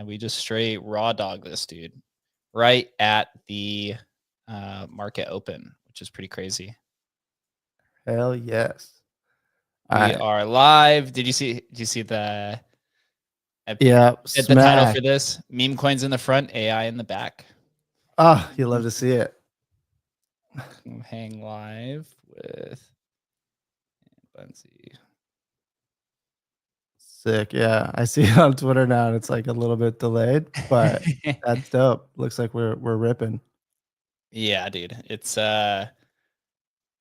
and we just straight raw dog this dude right at the market open, which is pretty crazy. Hell yes. We are live. Did you see the Yeah, the title smack. for this? Meme coins in the front, AI in the back. Oh, you love to see it. Hang live with Bunzy. Sick. Yeah, I see it on Twitter now, and it's like a little bit delayed, but that's dope. Looks like we're ripping. Yeah, dude. It's I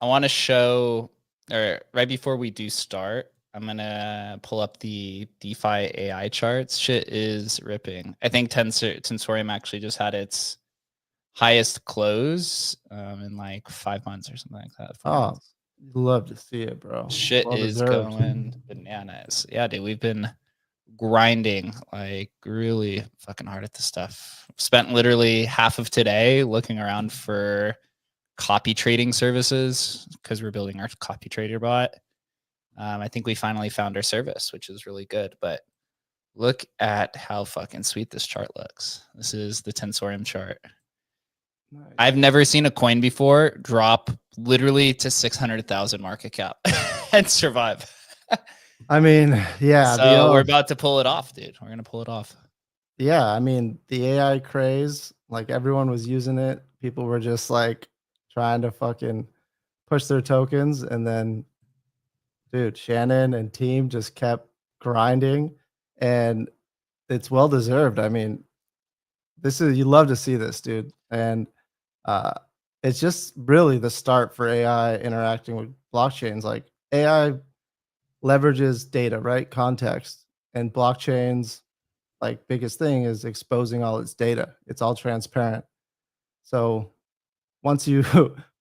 want to show, or right before we do start, I'm gonna pull up the DeFi AI charts. Shit is ripping. I think Tensorium actually just had its highest close in like 5 months or something like that. 4 months. Love to see it, bro. Shit Well is deserved. going bananas. Yeah, dude, we've been grinding like really fucking hard at this stuff. Spent literally half of today looking around for copy trading services because we're building our copy trader bot. I think we finally found our service, which is really good. But look at how fucking sweet this chart looks. This is the Tensorium chart. Nice. I've never seen a coin before drop literally to 600,000 market cap and survive. I mean, yeah. So we're about to pull it off, dude. We're gonna pull it off. Yeah, I mean, the AI craze, like everyone was using it. People were just like trying to fucking push their tokens, and then dude, Shannon and team just kept grinding, and it's well deserved. I mean, you love to see this, dude. And it's just really the start for AI interacting with blockchains. Like AI leverages data, right? Context. And blockchains, like biggest thing is exposing all its data. It's all transparent. So once you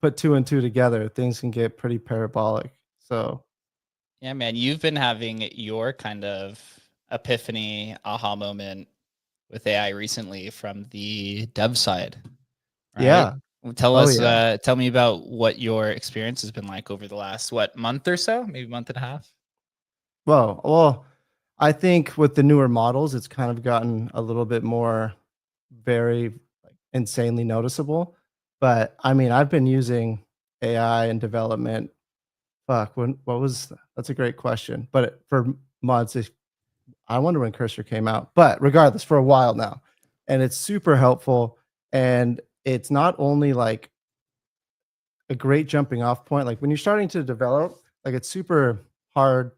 put 2 and 2 together, things can get pretty parabolic. So yeah, man, you've been having your kind of epiphany aha moment with AI recently from the dev side. Right? Yeah. Tell me about what your experience has been like over the last month or so, maybe month and a half. Well, I think with the newer models, it's kind of gotten a little bit more very insanely noticeable. But I mean, I've been using AI in development. Fuck, that's a great question. But for months, I wonder when Cursor came out. But regardless, for a while now, and it's super helpful. And it's not only like a great jumping off point. Like when you're starting to develop, like it's super hard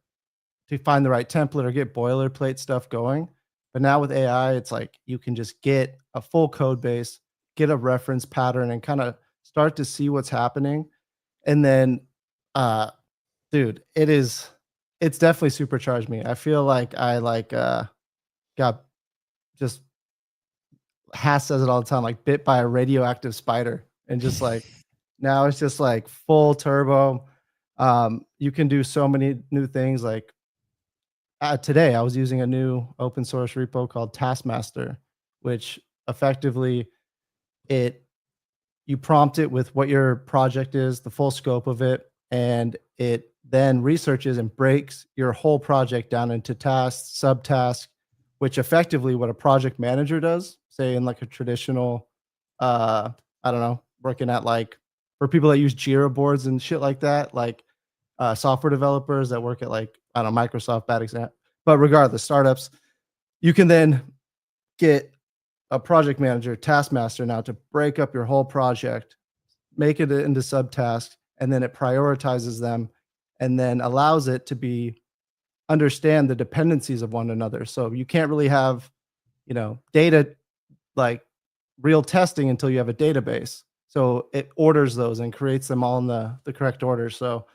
to find the right template or get boilerplate stuff going. But now with AI, it's like you can just get a full code base, get a reference pattern, and kind of start to see what's happening. And then, dude, it's definitely supercharged me. I feel like I got just Haas says it all the time, like bit by a radioactive spider, and just like now it's just like full turbo. You can do so many new things. Like today, I was using a new open source repo called Taskmaster, which effectively you prompt it with what your project is, the full scope of it, and it then researches and breaks your whole project down into tasks, subtasks, which effectively what a project manager does, say in like a traditional, I don't know, working at like for people that use Jira boards and shit like that, like software developers that work at like, I don't know, Microsoft, bad example. But regardless, startups, you can then get a project manager, taskmaster now to break up your whole project, make it into subtasks, and then it prioritizes them and then allows it to understand the dependencies of one another. So you can't really have, data like real testing until you have a database. So it orders those and creates them all in the correct order. So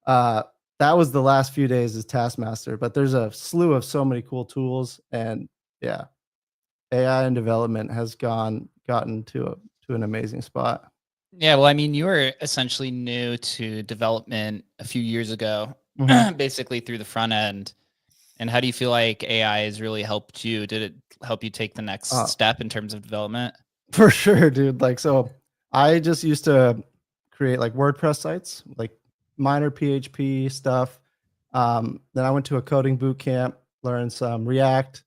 that was the last few days as Taskmaster, but there's a slew of so many cool tools, and yeah, AI in development has gotten to an amazing spot. Yeah, well, I mean, you were essentially new to development a few years ago, basically through the front end. And how do you feel like AI has really helped you? Did it help you take the next step in terms of development? For sure, dude. Like, so I just used to create like WordPress sites, like minor PHP stuff. Then I went to a coding boot camp, learned some React,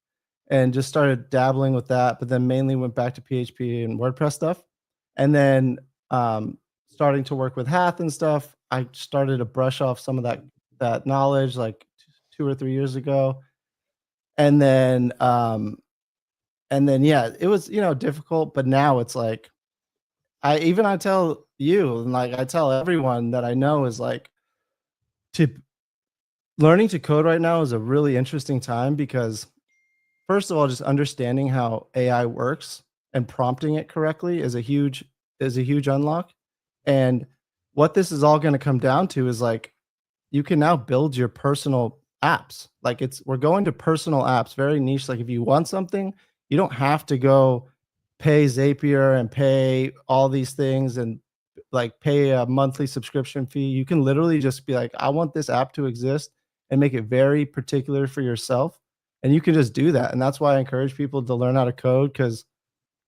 and just started dabbling with that, but then mainly went back to PHP and WordPress stuff. And then starting to work with Hath and stuff, I started to brush off some of that knowledge like 2 or 3 years ago. And then yeah, it was, difficult, but now it's like I tell you, and like I tell everyone that I know, is like, to learning to code right now is a really interesting time because, first of all, just understanding how AI works and prompting it correctly is a huge unlock. And what this is all going to come down to is like, you can now build your personal apps. Like, we're going to personal apps, very niche. Like, if you want something, you don't have to go pay Zapier and pay all these things and like pay a monthly subscription fee. You can literally just be like, I want this app to exist, and make it very particular for yourself. And you can just do that. And that's why I encourage people to learn how to code, because,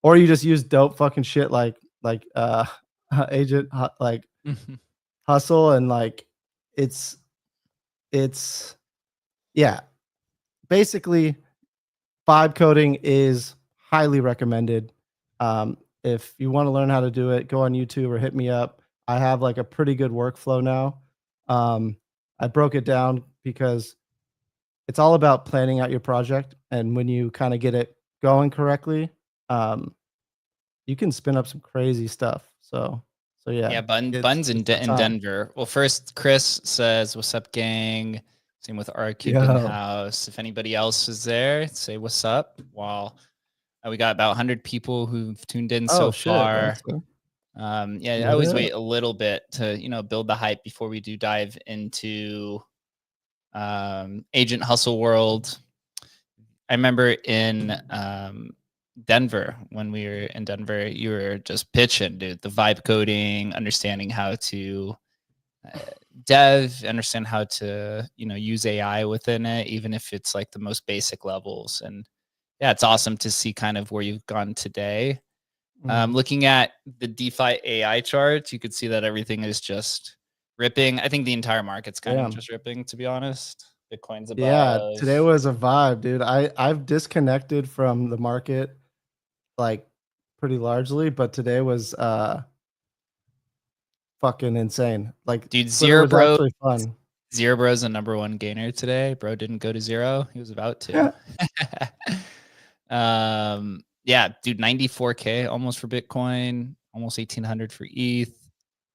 or you just use dope fucking shit like agent like Mhm. hustle, and like it's it's yeah, basically vibe coding is highly recommended. If you want to learn how to do it, go on YouTube or hit me up. I have like a pretty good workflow now. I broke it down because it's all about planning out your project, and when you kind of get it going correctly, um, you can spin up some crazy stuff. So yeah, Yeah, it's Buns it's the In time. Denver. Well, first, Chris says, "What's up, gang?" Same with our kid in Yo. house. If anybody else is there, say what's up. While we got about 100 people who've tuned in Oh so shit, far. that's good. Yeah, I Lit always up. wait a little bit to build the hype before we do dive into Agent Hustle World. I remember in Denver, when we were in Denver, you were just pitching, dude, the vibe coding, understanding how to uh, understand how to use AI within it, even if it's like the most basic levels. And yeah, it's awesome to see kind of where you've gone today. Mhm. Looking at the DeFi AI charts, you could see that everything is just ripping. I think the entire market's kind of Damn. just ripping, to be honest. Bitcoin's Yeah, above. today was a vibe, dude. I've disconnected from the market like pretty largely, but today was fucking insane. Like, Dude, Twitter Zero was Bro, actually fun. Zero Bro's the number one gainer today. Bro didn't go to zero. He was about to. Yeah, dude, 94K almost for Bitcoin, almost 1,800 for ETH.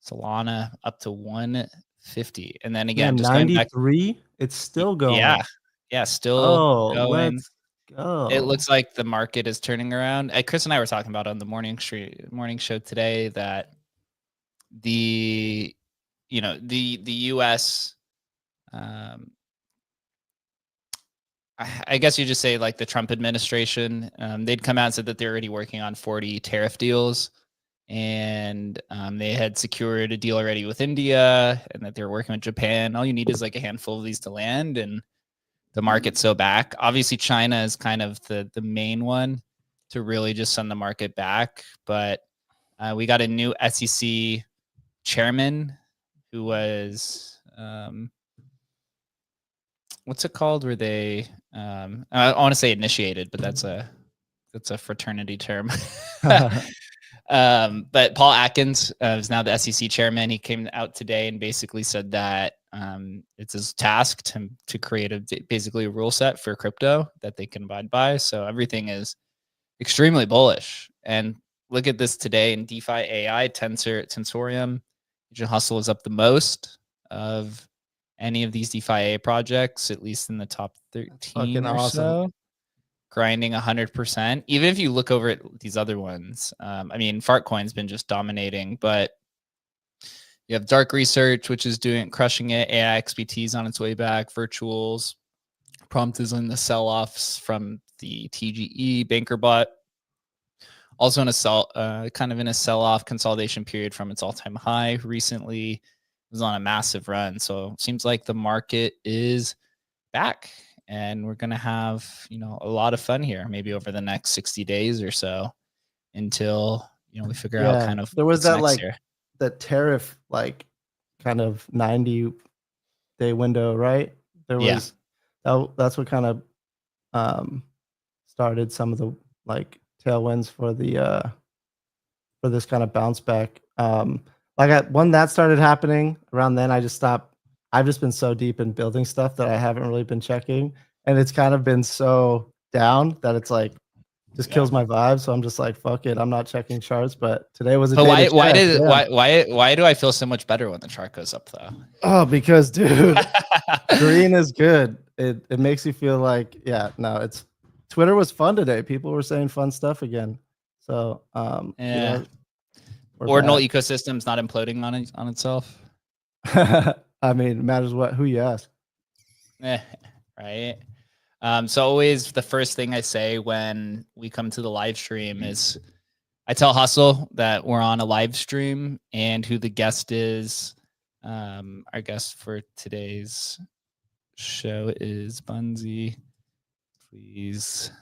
Solana up to 150. And then again, Damn, just going back, 93? It's still yeah, going. yeah, still Oh, going. let's It go. looks like the market is turning around. Chris and I were talking about on the morning show today that the the US, um, I guess you just say like the Trump administration, they'd come out and said that they're already working on 40 tariff deals, and they had secured a deal already with India, and that they're working with Japan. All you need is like a handful of these to land, and the market's so back. Obviously, China is kind of the main one to really just send the market back. But we got a new SEC chairman who was what's it called? Where they I want to say initiated, but that's a fraternity term. But Paul Atkins is now the SEC chairman. He came out today and basically said that it's his task to create basically a rule set for crypto that they can abide by. So everything is extremely bullish. And look at this today in DeFi AI, Tensorium, Agent Hustle is up the most of any of these DeFi AI projects, at least in the top Fucking 13 or awesome. so, grinding 100%. Even if you look over at these other ones, I mean, Fartcoin's been just dominating, but you have Dark Research, which is crushing it. AI XBT's on its way back. Virtuals, Prompt is in the sell-offs from the TGE BankerBot. Also in a kind of in a sell-off consolidation period from its all-time high recently. It was on a massive run. So it seems like the market is back, and we're going to have, a lot of fun here, maybe over the next 60 days or so, until, we figure out Yeah, kind of there was what's that next like here. that tariff like kind of 90-day window, right? There Yeah. was that's what kind of um started some of the like tailwinds for this kind of bounce back. When that started happening around then, I just stopped. I've just been so deep in building stuff that I haven't really been checking, and it's kind of been so down that it's like just kills my vibe. So I'm just like, fuck it, I'm not checking charts. But today was a But day to check. why do I feel so much better when the chart goes up though? Oh, because dude, green is good. It makes you feel like, yeah, no, it's Twitter was fun today. People were saying fun stuff again. So Yeah. we're Ordinal back. ecosystem's not imploding on itself. I mean, it matters who you ask. Right. So always the first thing I say when we come to the live stream is I tell Hustle that we're on a live stream and who the guest is. Our guest for today's show is Bunzy. Please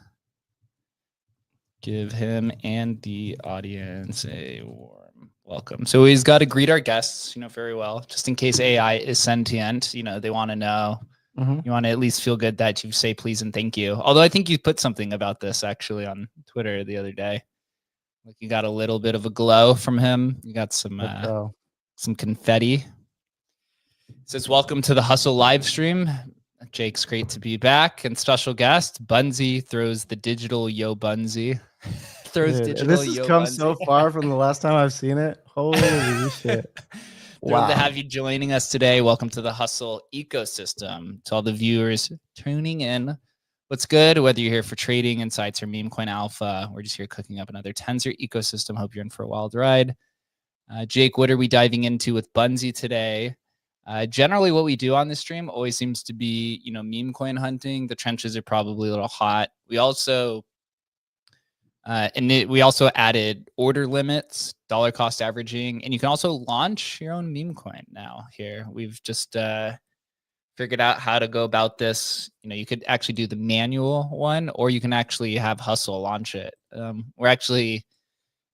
give him and the audience a warm welcome. So he's got to greet our guests, very well, just in case AI is sentient. They want to know. Mm-hmm. You want to at least feel good that you say please and thank you. Although I think you put something about this actually on Twitter the other day. Like you got a little bit of a glow from him. You got some confetti. It says welcome to the Hustle live stream. Jake's great to be back, and special guest Bunzy throws the digital yo Bunzy. This has come so far from the last time I've seen it. Holy shit. Thrilled to have you joining us today. Welcome to the Hustle ecosystem. To all the viewers tuning in, what's good? Whether you're here for trading insights or Memecoin Alpha, we're just here cooking up another Tensor ecosystem. Hope you're in for a wild ride. Jake, what are we diving into with Bunzy today? Generally, what we do on this stream always seems to be, meme coin hunting. The trenches are probably a little hot. We also added order limits, dollar cost averaging, and you can also launch your own meme coin now here. We've just figured out how to go about this. You could actually do the manual one, or you can actually have Hustle launch it. We're actually,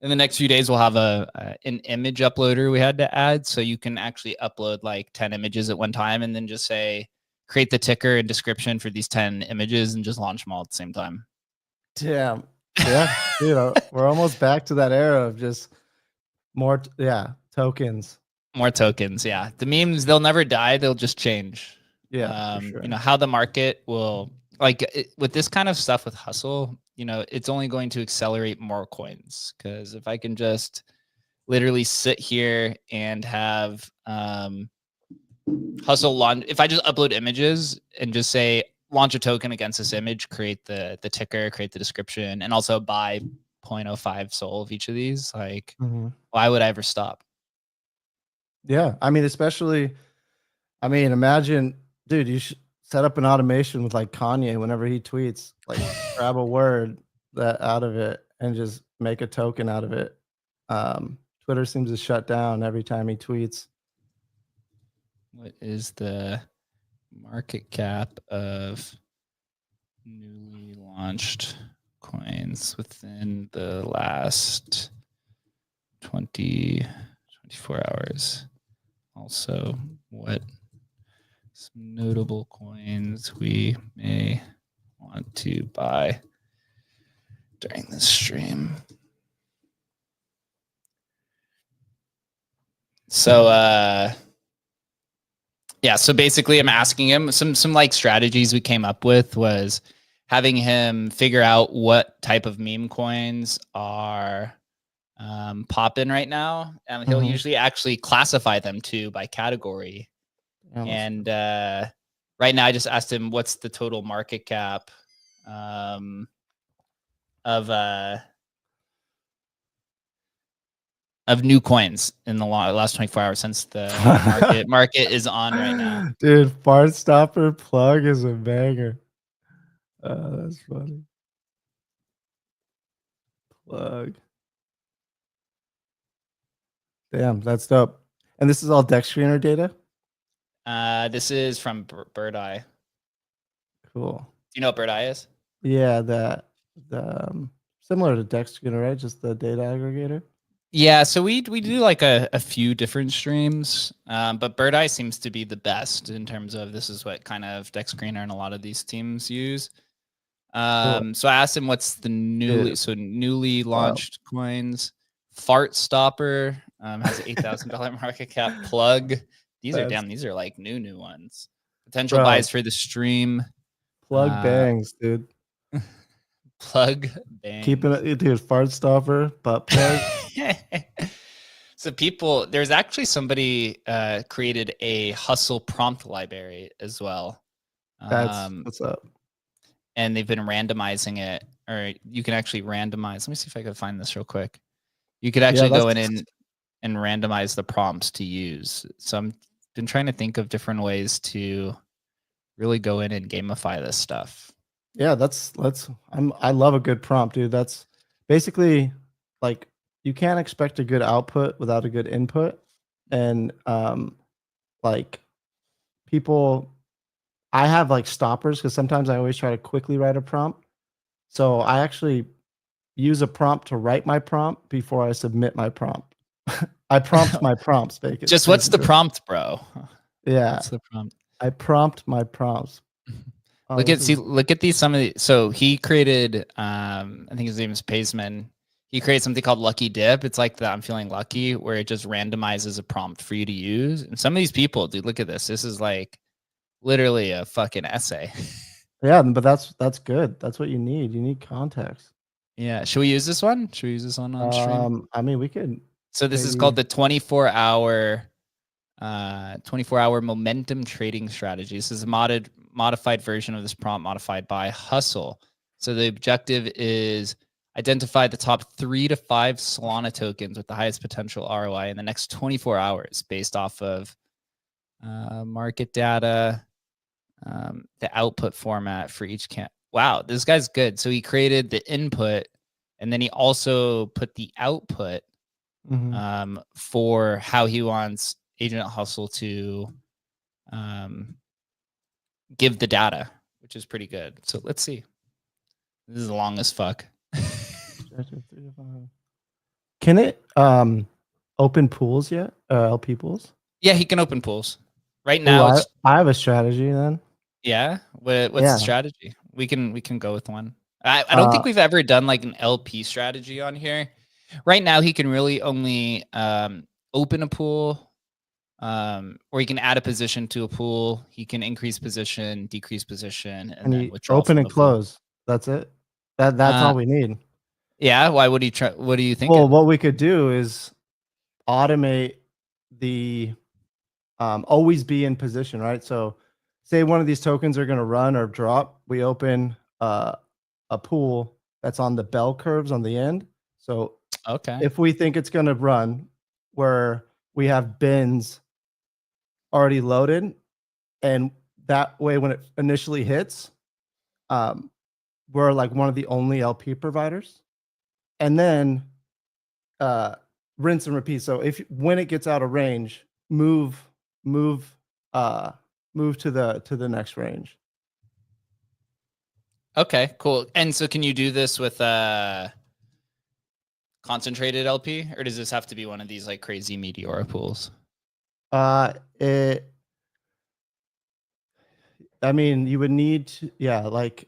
in the next few days, we'll have an image uploader we had to add. So you can actually upload like 10 images at one time and then just say, create the ticker and description for these 10 images and just launch them all at the same time. Damn. Yeah, we're almost back to that era of just more tokens. More tokens. Yeah. The memes, they'll never die. They'll just change. Yeah. For sure. How the market will with this kind of stuff with Hustle, it's only going to accelerate more coins. Cause if I can just literally sit here and have Hustle launch, if I just upload images and just say, launch a token against this image, create the ticker, create the description, and also buy 0.05 SOL of each of these. Like, why would I ever stop? Yeah. I mean, imagine, dude, you should set up an automation with like Kanye whenever he tweets, like grab a word out of it and just make a token out of it. Twitter seems to shut down every time he tweets. What is the market cap of newly launched coins within the last 24 hours? Also, what some notable coins we may want to buy during this stream. So so basically I'm asking him some like strategies we came up with was having him figure out what type of meme coins are popping right now, and he'll usually actually classify them too by category. And right now I just asked him what's the total market cap of new coins in the last 24 hours since the market is on right now. Dude, fart stopper plug is a banger. That's funny. Plug. Damn, that's dope. And this is all deck screener data? This is from Bird Eye. Cool. Do you know what Bird Eye is? Yeah, the similar to deck screener, right? Just the data aggregator. Yeah, so we do like a few different streams, but Bird Eye seems to be the best in terms of this is what kind of deck screener and a lot of these teams use. Cool. So I asked him what's the Dude, newly wow. launched coins. Fart Stopper has an $8,000 market cap. Plug. That's These are like new ones. Potential bro. buys for the stream. Plug Uh, bangs, dude. Plug Keeping bangs. it, dude. Fart stopper, butt plug. So there's actually somebody created a hustle prompt library as well. That's Um, what's up. and they've been randomizing it, or you can actually randomize. Let me see if I can find this real quick. You could Yeah, actually go in that's and randomize the prompts to use. So I'm been trying to think of different ways to really go in and gamify this stuff. yeah, I love a good prompt, dude. That's basically like you can't expect a good output without a good input. And like people I have like stoppers because sometimes I always try to quickly write a prompt. So I actually use a prompt to write my prompt before I submit my prompt. I prompt my prompts, Just what's the basically. prompt, bro? Yeah, What's the prompt? I prompt my prompts. Oh, this is Look at these some of the so he created I think his name is Paceman. He created something called Lucky Dip. It's like that I'm feeling lucky where it just randomizes a prompt for you to use. And some of these people, dude, look at this. This is like literally a fucking essay. yeah, but that's good. That's what you need. You need context. Yeah. Should we use this one? Should we use this one on stream? I mean, we could So this is maybe. called the 24-hour momentum trading strategy. This is a modified version of this prompt modified by Hustle. So the objective is identify the top 3 to 5 Solana tokens with the highest potential ROI in the next 24 hours based off of market data, the output format for each can. Wow, this guy's good. So he created the input and then he also put the output Mhm. for how he wants Agent Hustle to give the data, which is pretty good. So let's see. This is long as fuck. Can it open pools yet? LP pools? Yeah, he can open pools. Right Oh, now, it's I have a strategy then. yeah. What's the Yeah. strategy? We can go with one. I don't Uh, think we've ever done like an LP strategy on here. Right now, he can really only open a pool, or he can add a position to a pool. He can increase position, decrease position, and and then you withdraw open from and the pool. close. That's it. That's Uh, all we need. yeah. Why would he try? What are you Well, thinking? what we could do is automate the always be in position, right? So say one of these tokens are going to run or drop, we open a pool that's on the bell curves on the end. So Okay. if we think it's going to run, where we have bins already loaded, and that way when it initially hits, um, we're like one of the only LP providers, and then uh, rinse and repeat. So if when it gets out of range, move, uh, move to the next range. Okay. Cool. And so, can you do this with concentrated LP, or does this have to be one of these like crazy meteora pools? It. I mean, you would need to, yeah, like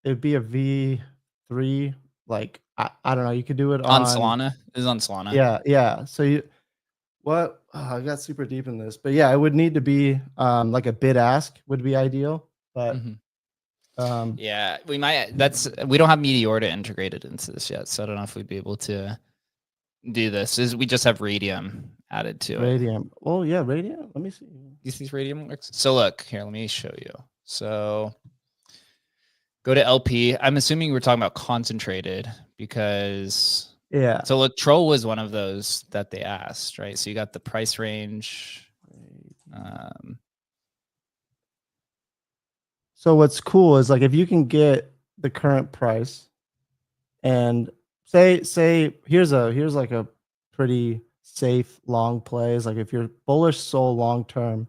it'd be a V3. Like I don't know. You could do it On on Solana? This is on Solana. yeah, yeah. So you what? Oh, I got super deep in this, but yeah, it would need to be like a bid ask would be ideal, but Hmm. um, Yeah, we might. We don't have Meteora integrated into this yet, so I don't know if we'd be able to do this. We just have Radium added to it. Radium. Oh yeah, Radium. Let me see. You see Radium works? So look here. Let me show you. So go to LP. I'm assuming we're talking about concentrated because Yeah. so look, Troll was one of those that they asked, right? So you got the price range. Um, So what's cool is like if you can get the current price and say here's like a pretty safe long plays. Like if you're bullish soul long term,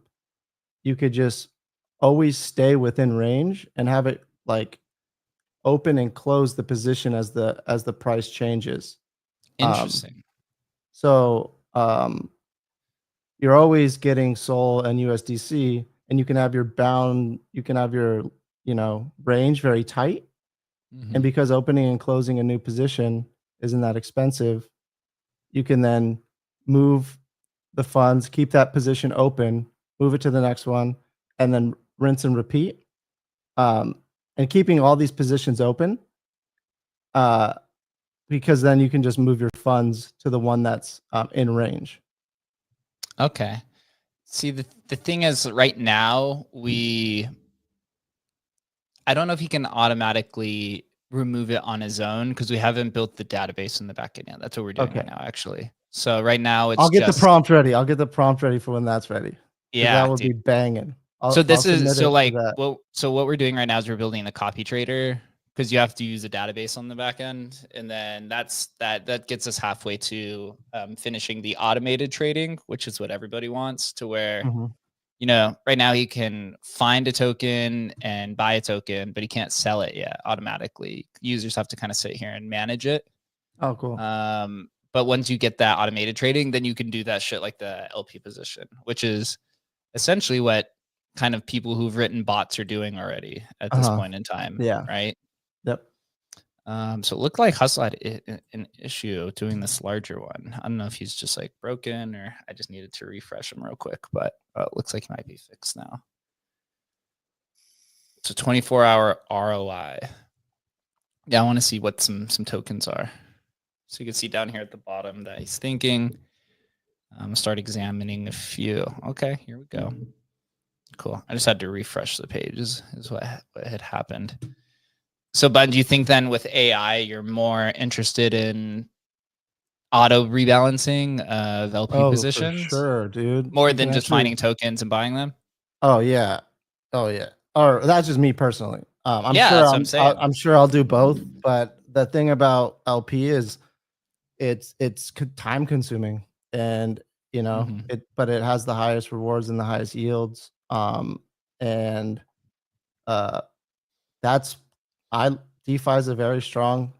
you could just always stay within range and have it like open and close the position as the price changes. Um, Interesting. so you're always getting Sol and USDC, and you can have your range very tight. And because opening and closing a new position isn't that expensive, you can then move the funds, keep that position open, move it to the next one, and then rinse and repeat. And keeping all these positions open, uh, because then you can just move your funds to the one that's in range. Okay. See, the thing is, right now, I don't know if he can automatically remove it on his own because we haven't built the database in the backend yet. That's what we're doing right now, actually. So right now it's I'll get the just prompt ready. I'll get the prompt ready for when that's ready. Because that yeah, would dude. be banging. So this I'll is submit so it to like that. well, so what we're doing right now is we're building the copy trader because you have to use a database on the back end, and then that gets us halfway to finishing the automated trading, which is what everybody wants, to where Mhm. you know right now he can find a token and buy a token, but he can't sell it yet automatically. Users have to kind of sit here and manage it. Oh, cool. But once you get that automated trading, then you can do that shit like the LP position, which is essentially what kind of people who've written bots are doing already at this point in time. Yeah. Right. Yep. So it looked like Hustle had an issue doing this larger one. I don't know if he's just like broken or I just needed to refresh him real quick, but it looks like he might be fixed now. It's a 24-hour ROI. Yeah, I want to see what some tokens are. So you can see down here at the bottom that he's thinking. I'm gonna start examining a few. Okay, here we go. Cool. I just had to refresh the pages is what had happened. So, Bud, do you think then with AI, you're more interested in auto rebalancing of LP positions? For sure, dude. More You than can just actually. finding tokens and buying them? Oh yeah. Oh yeah. Or that's just me personally. Yeah, that's what I'm saying. I'm sure I'll do both. But the thing about LP is it's time consuming, and you know it. But it has the highest rewards and the highest yields. And uh, that's I DeFi is a very strong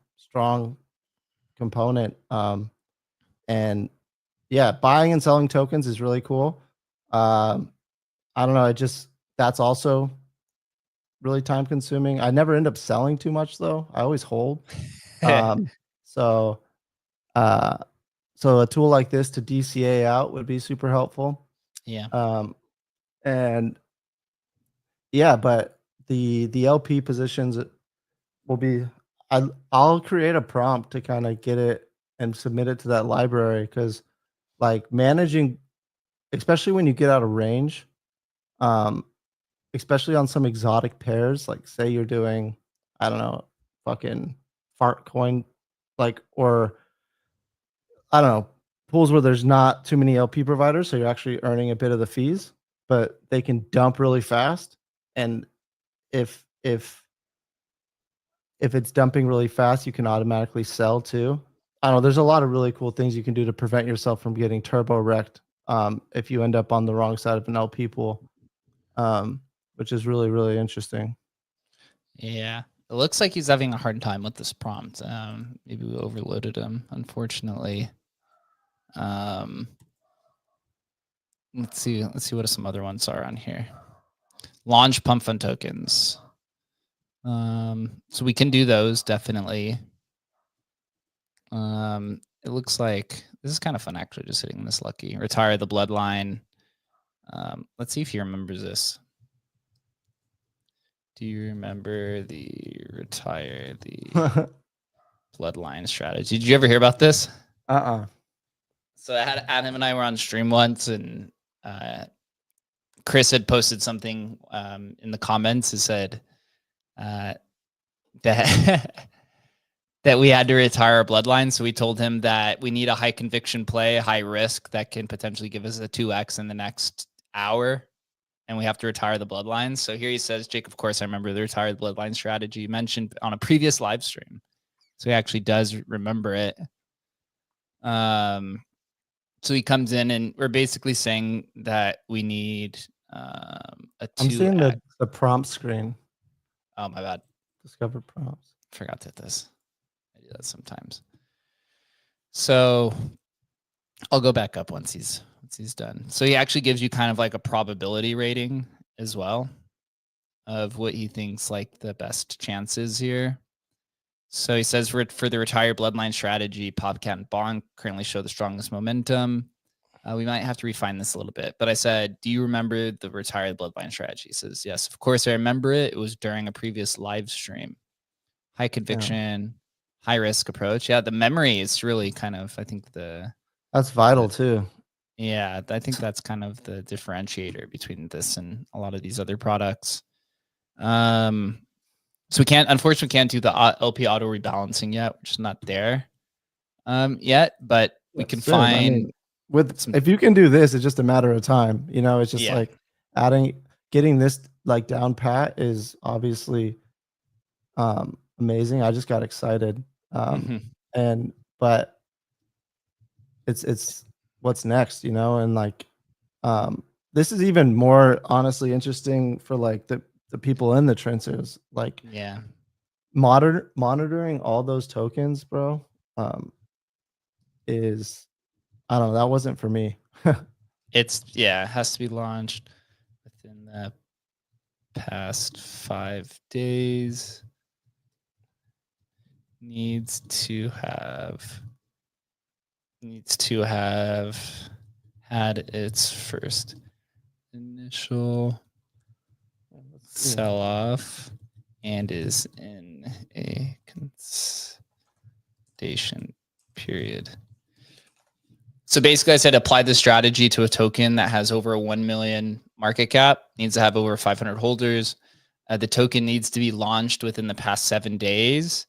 component. And yeah, buying and selling tokens is really cool. I don't know. That's also really time consuming. I never end up selling too much though. I always hold. Um, so, uh, so a tool like this to DCA out would be super helpful. Yeah. And yeah, but the LP positions will be. I'll create a prompt to kind of get it and submit it to that library because like managing, especially when you get out of range, um, especially on some exotic pairs, like say you're doing, I don't know, fucking fart coin, like, or I don't know, pools where there's not too many LP providers, so you're actually earning a bit of the fees, but they can dump really fast. And if if if it's dumping really fast, you can automatically sell too. I don't know. There's a lot of really cool things you can do to prevent yourself from getting turbo wrecked if you end up on the wrong side of an LP pool, which is really, really interesting. Yeah. It looks like he's having a hard time with this prompt. Maybe we overloaded him, unfortunately. Let's see what some other ones are on here. Launch pump fund tokens. So we can do those definitely. It looks like this is kind of fun actually, just hitting this lucky. Retire the bloodline. Let's see if he remembers this. Do you remember the retire the bloodline strategy? Did you ever hear about this? So Adam and I were on stream once, and Chris had posted something in the comments. It said that that we had to retire our bloodline. So we told him that we need a high conviction play, high risk that can potentially give us a 2x in the next hour. And we have to retire the bloodlines. So here he says, Jake, of course, I remember the retire the bloodline strategy you mentioned on a previous live stream. So he actually does remember it. So he comes in and we're basically saying that we need a 2x. I'm seeing the prompt screen. Oh, my bad. Discover prompts. Forgot to hit this. I do that sometimes. So I'll go back up once he's done. So he actually gives you kind of like a probability rating as well of what he thinks like the best chances here. So he says for the retired bloodline strategy, Popcat and Bonk currently show the strongest momentum. We might have to refine this a little bit, but I said, do you remember the retired bloodline strategy? He says, yes, of course I remember it. It was during a previous live stream. High conviction, high risk approach. Yeah, the memory is really kind of, I think that's vital too. Yeah, I think that's kind of the differentiator between this and a lot of these other products. So we unfortunately can't do the LP auto rebalancing yet, which is not there yet, but we can Soon. find. I mean, if you can do this, it's just a matter of time. You know, it's just like getting this like down pat is obviously amazing. I just got excited. But it's what's next, you know, and like this is even more honestly interesting for like the people in the trenches, like monitoring all those tokens, bro. Is I don't know, that wasn't for me. It has to be launched within the past 5 days. Needs to have had its first initial sell off and is in a consolidation period. So basically, I said apply the strategy to a token that has over a 1 million market cap, needs to have over 500 holders. The token needs to be launched within the past 7 days,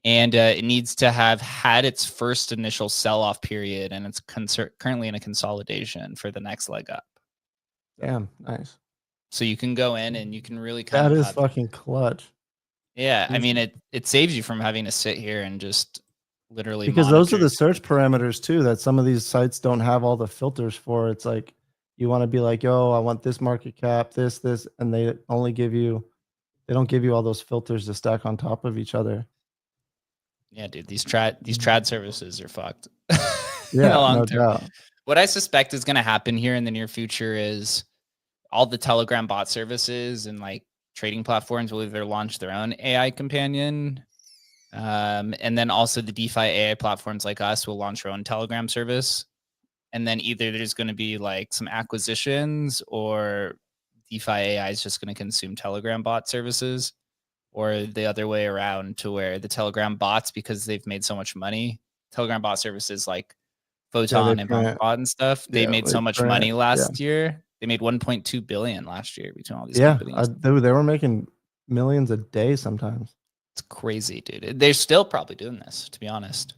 and it needs to have had its first initial sell-off period, and it's currently in a consolidation for the next leg up. Damn, nice. So you can go in and you can really kind of have fucking clutch. Yeah, I mean it saves you from having to sit here and just literally because those are the search parameters too that some of these sites don't have all the filters for. It's like you want to be like, yo, I want this market cap, this, and they don't give you all those filters to stack on top of each other. Yeah, dude, these trad services are fucked. Yeah, no doubt. What I suspect is going to happen here in the near future is all the Telegram bot services and like trading platforms will either launch their own AI companion, and then also the DeFi AI platforms like us will launch their own Telegram service. And then either there's going to be like some acquisitions or DeFi AI is just going to consume Telegram bot services, or the other way around to where the Telegram bots, because they've made so much money, Telegram bot services like Photon and Bot and stuff, they made so much money last year. They made 1.2 billion last year between all these companies. They were making millions a day sometimes. It's crazy, dude. They're still probably doing this, to be honest.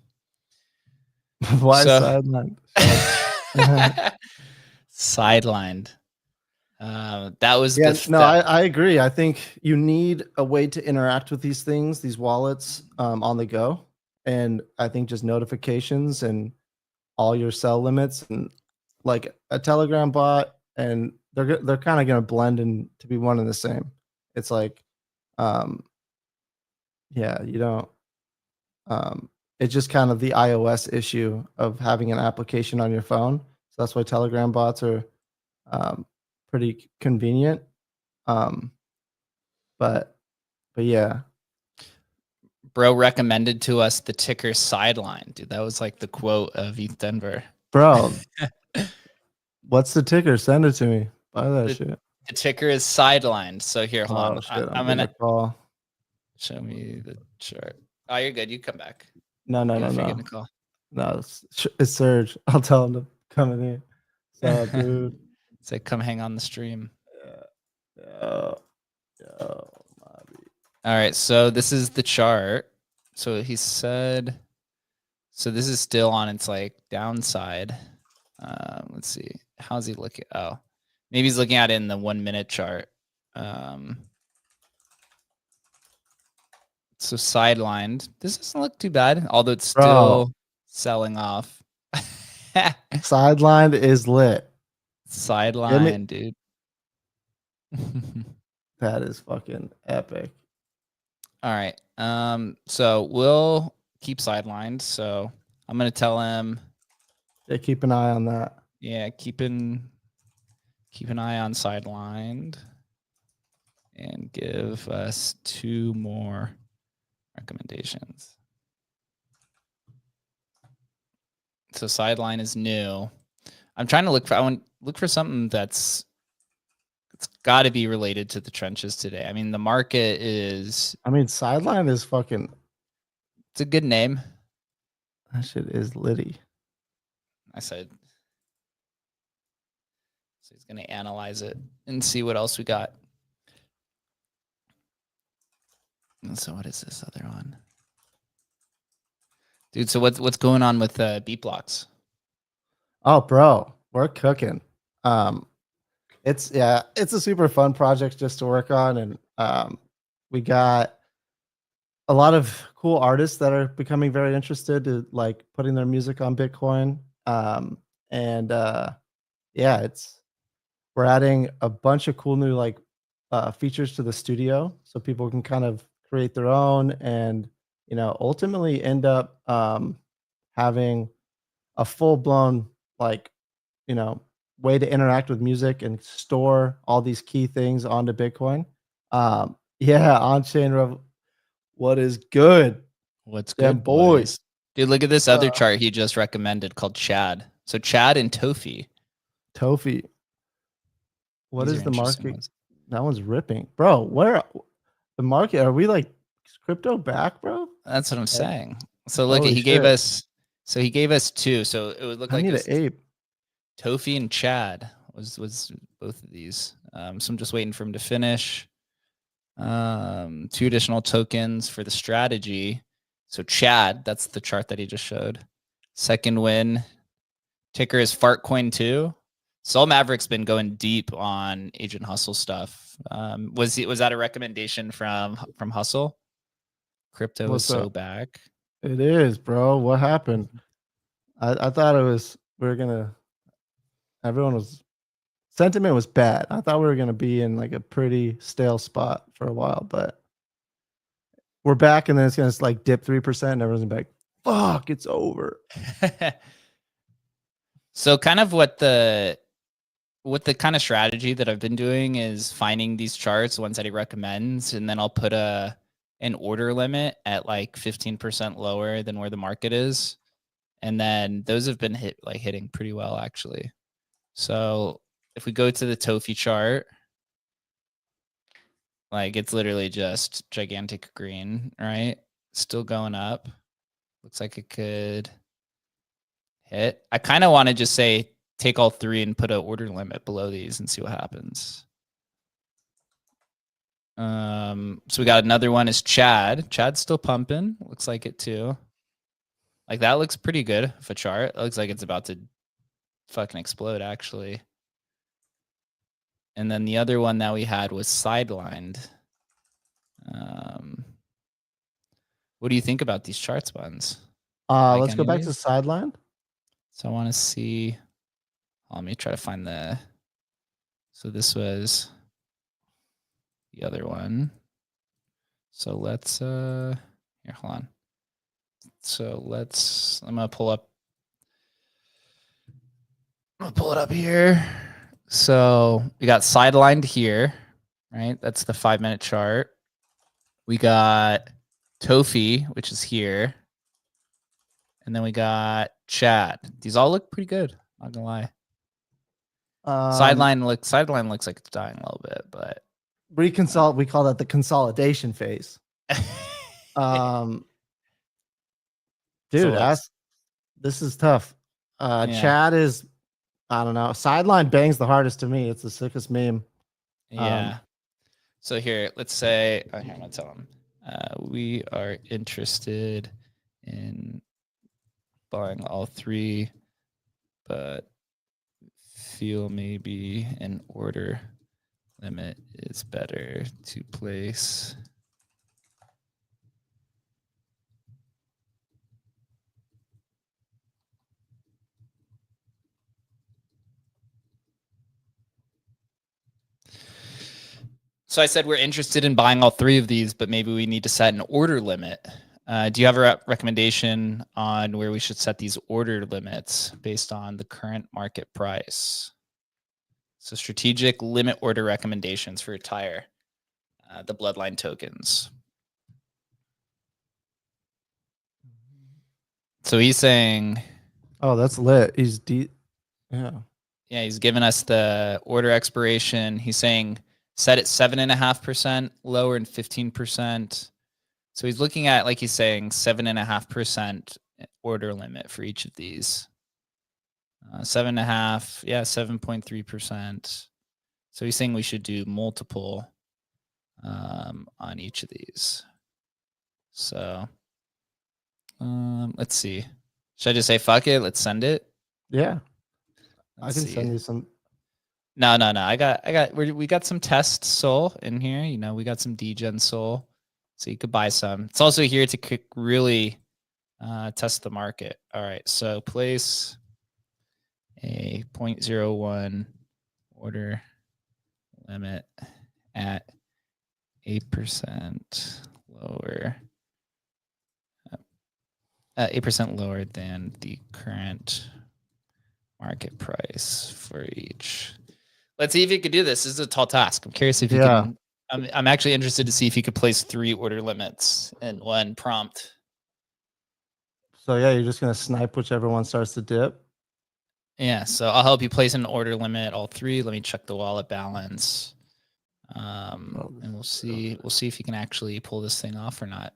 Why sidelined? Sidelined. That was I agree. I think you need a way to interact with these things, these wallets, on the go, and I think just notifications and all your sell limits and like a Telegram bot, and they're kind of going to blend in to be one and the same. It's like, you don't. It's just kind of the iOS issue of having an application on your phone. So that's why Telegram bots are pretty convenient. But yeah. Bro recommended to us the ticker sideline, dude. That was like the quote of ETH Denver. Bro, what's the ticker? Send it to me. Buy that shit. The ticker is sidelined. So here, hold on. Shit, I'm gonna call. Show me the chart. Oh, you're good. You come back. No. No, it's Serge. I'll tell him to come in here. So, dude. Say, come hang on the stream. All right. So this is the chart. So he said, so this is still on its like downside. Let's see. How's he looking? Oh, maybe he's looking at it in the 1 minute chart. So sidelined. This doesn't look too bad, although it's still selling off. Sidelined is lit. Sideline, dude. That is fucking epic. All right. So we'll keep sidelined. So I'm gonna tell him. Yeah, keep an eye on that. Yeah, keep an eye on sidelined, and give us 2 more recommendations. So sideline is new. I'm trying to look for. I want look for something that's. It's got to be related to the trenches today. I mean, the market is. I mean, sideline is fucking. It's a good name. That shit is litty. I said. So he's going to analyze it and see what else we got. And so what is this other one? Dude, so what's going on with beat blocks? Oh, bro, we're cooking. It's a super fun project just to work on, and we got a lot of cool artists that are becoming very interested to like putting their music on Bitcoin. And yeah, we're adding a bunch of cool new like features to the studio so people can kind of create their own and ultimately end up having a full blown like way to interact with music and store all these key things onto Bitcoin. Yeah, on chain what is good? What's Them good, boys. boys? Dude, look at this other chart he just recommended called Chad. So Chad and Tofi. Tofi. What These is are the interesting market? ones. That one's ripping, bro. Where the market? Are we like crypto back, bro? That's what I'm saying. So look, Holy he gave shit. us. So he gave us two. So it would look I like it need an was ape. Tofi and Chad was both of these. So I'm just waiting for him to finish. 2 additional tokens for the strategy. So Chad, that's the chart that he just showed. Second win. Ticker is Fartcoin2. Sol Maverick's been going deep on Agent Hustle stuff. Was that a recommendation from Hustle? Crypto is so back. It is, bro. What happened? I thought it was everyone was sentiment was bad. I thought we were gonna be in like a pretty stale spot for a while, but we're back and then it's gonna like dip 3% and everyone's gonna be like, fuck, it's over. So kind of what the kind of strategy that I've been doing is finding these charts, ones that he recommends, and then I'll put an order limit at like 15% lower than where the market is. And then those have been hitting pretty well actually. So if we go to the Tofi chart, like it's literally just gigantic green, right? Still going up. Looks like it could hit. I kind of want to just say take all 3 and put an order limit below these and see what happens. So we got another one is Chad. Chad's still pumping. Looks like it too. Like that looks pretty good for a chart. It looks like it's about to fucking explode actually. And then the other one that we had was sidelined. What do you think about these charts ones? Like Let's go back to sideline. So I want to see. Let me try to find the. So this was the other one. So let's here, hold on. So I'm gonna pull up. I'm gonna pull it up here. So we got sidelined here, right? That's the 5-minute chart. We got Tofi, which is here. And then we got Chad. These all look pretty good, not gonna lie. Sideline looks like it's dying a little bit, but we call that the consolidation phase. Dude, so this is tough. Yeah. Chad is, I don't know. Sideline bangs the hardest to me. It's the sickest meme. Yeah. So here, let's say, here, I'm gonna tell them, we are interested in buying all 3, but feel maybe an order limit is better to place. So I said we're interested in buying all 3 of these, but maybe we need to set an order limit. Do you have a recommendation on where we should set these order limits based on the current market price? So strategic limit order recommendations for Retire, the Bloodline tokens. So he's saying, Oh, that's lit. He's deep. Yeah. yeah, he's giving us the order expiration. He's saying set it 7.5% lower and 15%. So he's looking at, like he's saying, 7.5% order limit for each of these. 7.5, yeah, 7.3%. So he's saying we should do multiple on each of these. So let's see. Should I just say fuck it? Let's send it. Yeah. Let's I can see. send you some. No. We got some test soul in here. You know, we got some degen soul, so you could buy some. It's also here to really test the market. All right, so place a 0.01 order limit at 8% lower, 8% lower than the current market price for each. Let's see if you could do this. This is a tall task. I'm curious if you can. I'm actually interested to see if you could place 3 order limits in one prompt. So yeah, you're just gonna snipe whichever one starts to dip. Yeah, so I'll help you place an order limit, all 3. Let me check the wallet balance. And we'll see if you can actually pull this thing off or not.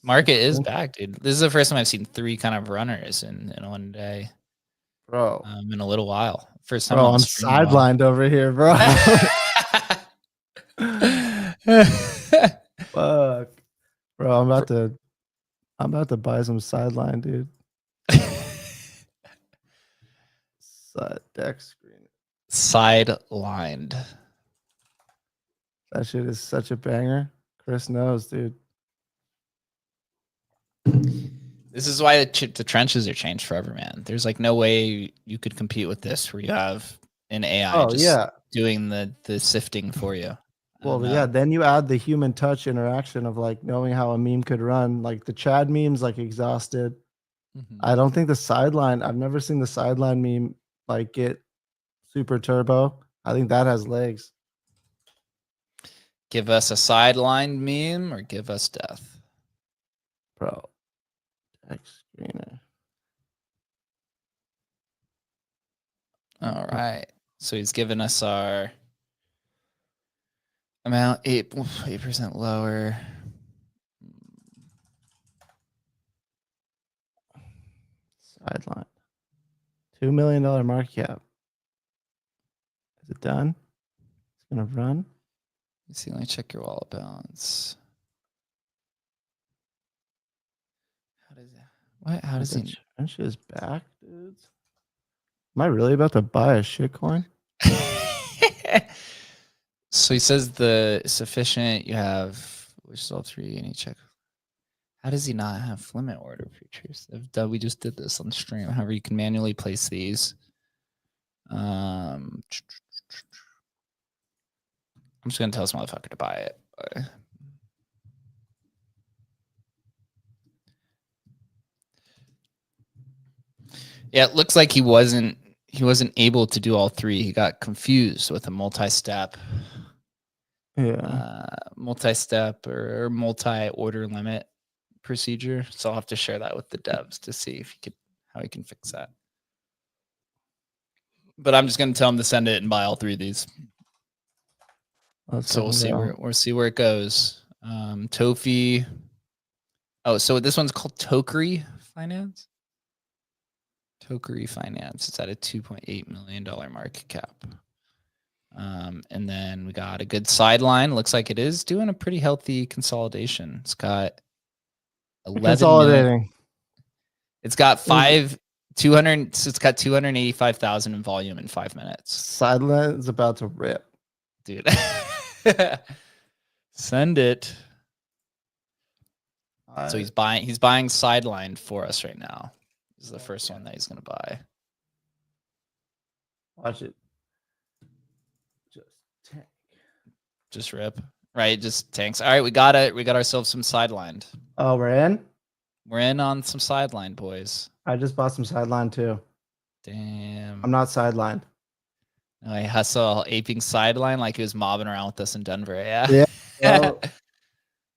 Market is back, dude. This is the first time I've seen 3 kind of runners in one day. Bro. In a little while. First time Bro, on I'm stream sidelined over here, bro. Fuck. Bro, I'm about to buy some sideline, dude. Deck screen. Sidelined. That shit is such a banger. Chris knows, dude. This is why the trenches are changed forever, man. There's like no way you could compete with this where you have an AI doing the sifting for you. Well, yeah, then you add the human touch interaction of like knowing how a meme could run. Like the Chad meme's like exhausted. I don't think the sideline, I've never seen the sideline meme like get super turbo. I think that has legs. Give us a sideline meme or give us death. Bro. X screener. All right. So he's given us our amount 8% lower. Sideline. $2 million market cap. Is it done? It's gonna run. Let's see, let me check your wallet balance. How does that? What? How does he? Trench is back, dudes. Am I really about to buy a shitcoin? So he says the sufficient. You have which is all 3, and he check. How does he not have limit order features? We just did this on stream. However, you can manually place these. I'm just gonna tell this motherfucker to buy it. Yeah, it looks like he wasn't able to do all 3. He got confused with a multi-step. Yeah. Multi-step or multi-order limit procedure. So I'll have to share that with the devs to see if how he can fix that. But I'm just gonna tell him to send it and buy all 3 of these. So we'll see where it goes. Tofi. Oh, so this one's called Tokery Finance. Tokery Finance. It's at a $2.8 million market cap. And then we got a good sideline. Looks like it is doing a pretty healthy consolidation. It's got 11 consolidating. Million. It's got 285,000 in volume in 5 minutes. Sideline is about to rip, dude. Send it. So he's buying sideline for us right now. This is the first one that he's gonna buy. Watch it. Just tank. Just rip. Right, just tanks. All right, we got it. We got ourselves some sidelined. Oh, we're in? We're in on some sideline, boys. I just bought some sideline too. Damn. I'm not sidelined. No, I hustle aping sideline like he was mobbing around with us in Denver. Yeah.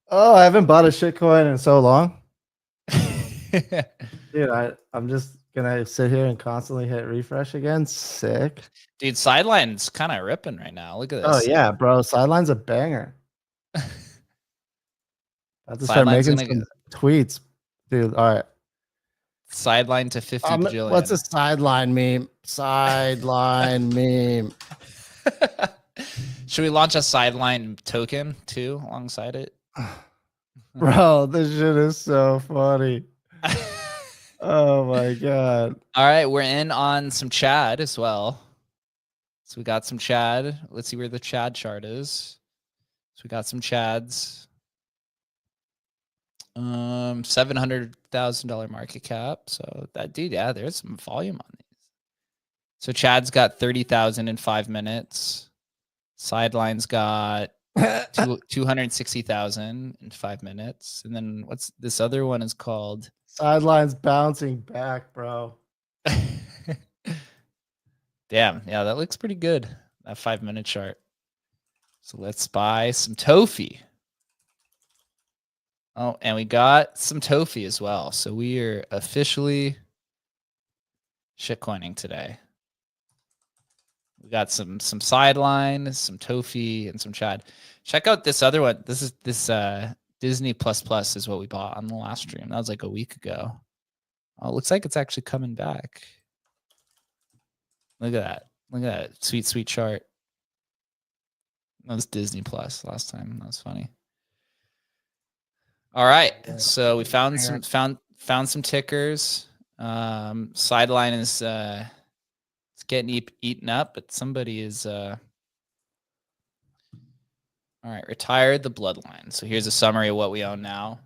Oh, I haven't bought a shitcoin in so long. Dude, I'm just gonna sit here and constantly hit refresh again. Sick. Dude, sideline's kind of ripping right now. Look at Oh this. yeah, bro. Sideline's a banger. I have to start Sideline's making gonna get some tweets, dude. All right. sideline to 50 What's a bajillion. sideline meme? Sideline meme. Should we launch a sideline token too alongside it? Bro, this shit is so funny. Oh my god. All right, we're in on some Chad as well. So we got some Chad. Let's see where the Chad chart is. So we got some Chads. $700,000 market cap. So that dude, yeah, there's some volume on these. So Chad's got 30,000 in 5 minutes. Sideline's got 260,000 in 5 minutes. And then what's this other one is called? Sideline's bouncing back, bro. Damn, yeah, that looks pretty good. That 5-minute chart. So let's buy some Tofi. Oh, and we got some Tofi as well. So we are officially shitcoining today. We got some sideline, some Tofi, and some Chad. Check out this other one. This is this Disney Plus Plus is what we bought on the last stream. That was like a week ago. Oh, it looks like it's actually coming back. Look at that. Look at that. Sweet, sweet chart. That was Disney Plus last time. That was funny. All right. So we found some tickers. Sideline is it's getting eaten up, but somebody is all right, retired the bloodline. So here's a summary of what we own now.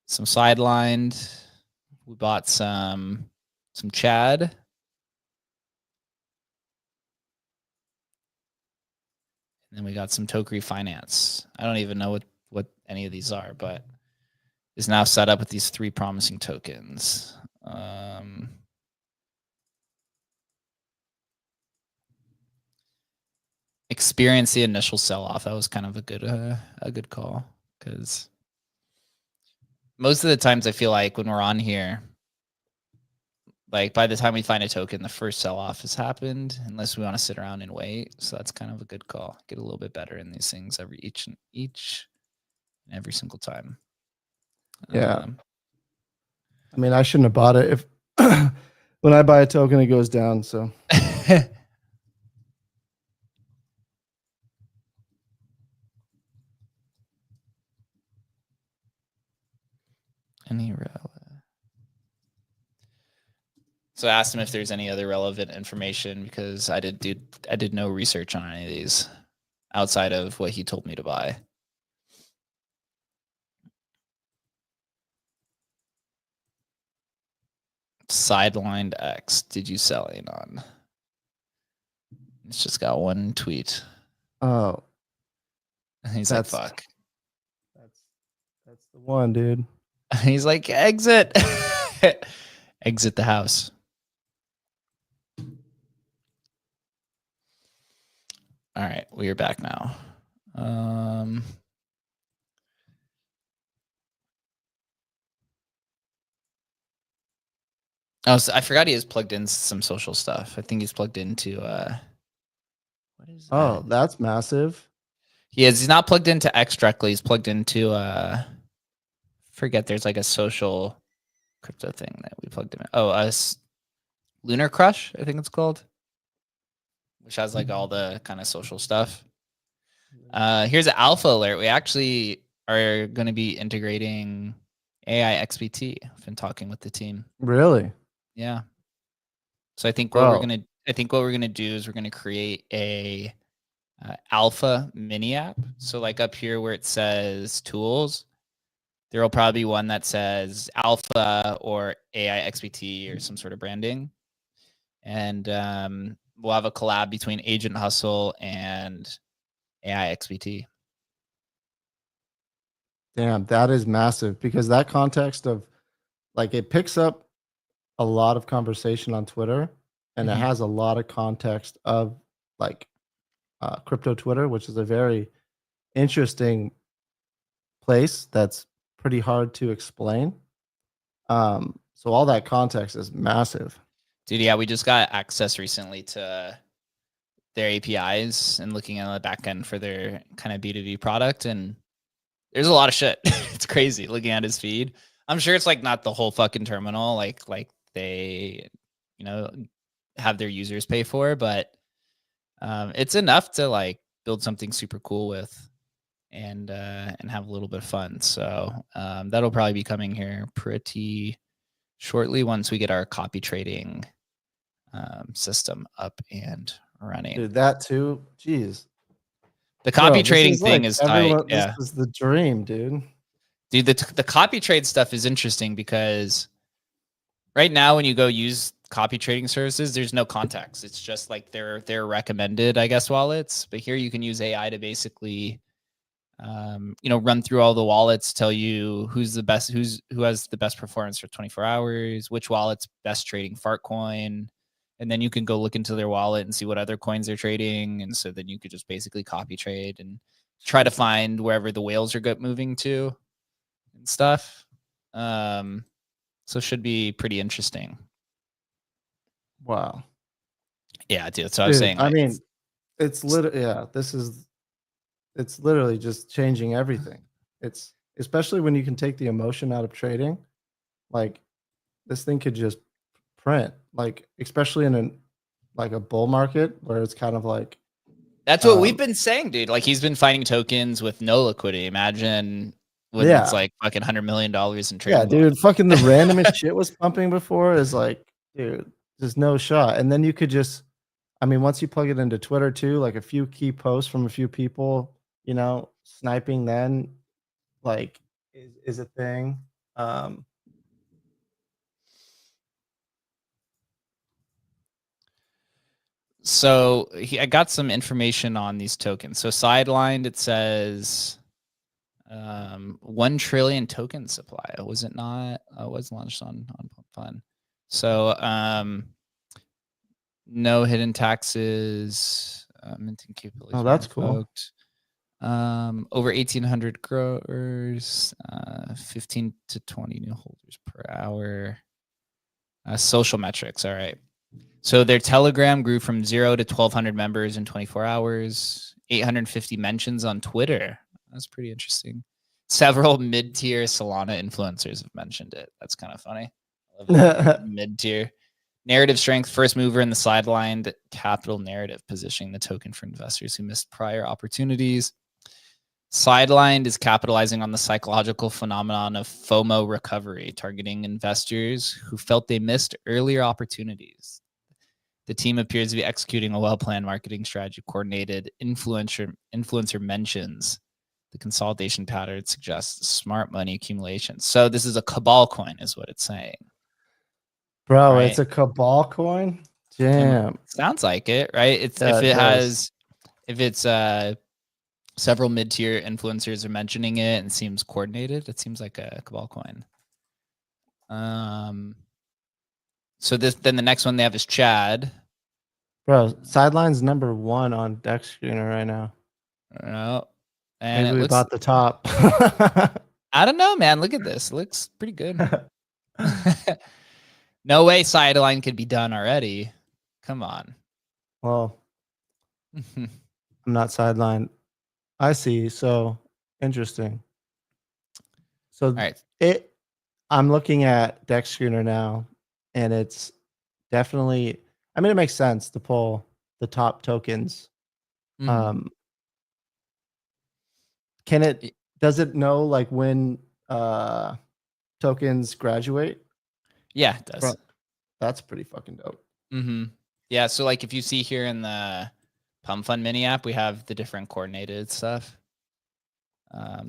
Some sidelined. We bought some Chad. And then we got some Tokri Finance. I don't even know what any of these are, but is now set up with these 3 promising tokens. Experience the initial sell-off. That was kind of a good call, because most of the times I feel like when we're on here, like by the time we find a token, the first sell-off has happened, unless we want to sit around and wait. So that's kind of a good call. Get a little bit better in these things each and every single time. Yeah. I mean, I shouldn't have bought it. If when I buy a token, it goes down. So any So I asked him if there's any other relevant information, because I did no research on any of these outside of what he told me to buy. Sidelined X. Did you sell in on? It's just got one tweet. oh, He's like, fuck. That's the one, dude. He's like, exit. Exit the house. All right, we are back now. Oh, so I forgot he has plugged in some social stuff. I think he's plugged into what is that? Oh, that's massive. He's not plugged into X directly. He's plugged into forget, there's like a social crypto thing that we plugged in. Oh, Lunar Crush, I think it's called, which has like all the kind of social stuff. Here's an alpha alert. We actually are going to be integrating AI XBT. I've been talking with the team. Really? Yeah. So I think what we're gonna do is we're gonna create a alpha mini app. So like up here where it says tools, there will probably be one that says alpha or AI XBT or some sort of branding, and we'll have a collab between Agent Hustle and AI XBT. Damn, that is massive, because that context of like it picks up a lot of conversation on Twitter, and it has a lot of context of like crypto Twitter, which is a very interesting place that's pretty hard to explain. So all that context is massive. Dude, yeah, we just got access recently to their APIs and looking at the back end for their kind of B2B product. And there's a lot of shit. It's crazy looking at his feed. I'm sure it's like not the whole fucking terminal, like they, you know, have their users pay for, but it's enough to like build something super cool with and have a little bit of fun. So that'll probably be coming here pretty shortly once we get our copy trading system up and running. Dude, that too. Jeez. The copy Bro, this trading is like thing is tight. everyone. This Yeah. is the dream, dude. Dude, the copy trade stuff is interesting because right now when you go use copy trading services, there's no context. It's just like they're recommended, I guess, wallets. But here you can use AI to basically run through all the wallets, tell you who has the best performance for 24 hours, which wallet's best trading fart coin. And then you can go look into their wallet and see what other coins they're trading. And so then you could just basically copy trade and try to find wherever the whales are moving to and stuff. So should be pretty interesting. Wow. Yeah, dude. So I was saying, I mean, it's literally, yeah, it's literally just changing everything. It's especially when you can take the emotion out of trading. Like this thing could just print, like especially in a bull market where it's kind of like that's what we've been saying, dude. Like he's been finding tokens with no liquidity. Imagine when it's like fucking $100 million in trading. Yeah, dude, fucking the randomest shit was pumping before is like, dude, there's no shot. And then you could just, I mean, once you plug it into Twitter too, like a few key posts from a few people, sniping then like is a thing. So I got some information on these tokens. So sidelined, it says 1 trillion token supply. Was it not? It was launched on Fun. So no hidden taxes. Minting capabilities. Oh, that's cool. Over 1,800 growers, 15 to 20 new holders per hour. Social metrics. All right. So their Telegram grew from 0 to 1,200 members in 24 hours, 850 mentions on Twitter. That's pretty interesting. Several mid-tier Solana influencers have mentioned it. That's kind of funny. Mid-tier. Narrative strength, first mover in the sidelined capital narrative, positioning the token for investors who missed prior opportunities. Sidelined is capitalizing on the psychological phenomenon of FOMO recovery, targeting investors who felt they missed earlier opportunities. The team appears to be executing a well-planned marketing strategy, coordinated influencer mentions. The consolidation pattern suggests smart money accumulation. So this is a cabal coin, is what it's saying. Bro, right? It's a cabal coin? Damn. Sounds like it, right? It's if it's several mid-tier influencers are mentioning it and seems coordinated, it seems like a cabal coin. So then the next one they have is Chad. Bro, sideline's number 1 on Dex Screener right now. No. And maybe we bought the top. I don't know, man. Look at this. It looks pretty good. No way sideline could be done already. Come on. Well, I'm not sidelined. I see. So interesting. So I'm looking at Dex Screener now, and it's definitely, I mean, it makes sense to pull the top tokens. Does it know like when tokens graduate? Yeah, it does. That's pretty fucking dope. Yeah, so like if you see here in the Pump Fund mini app, we have the different coordinated stuff.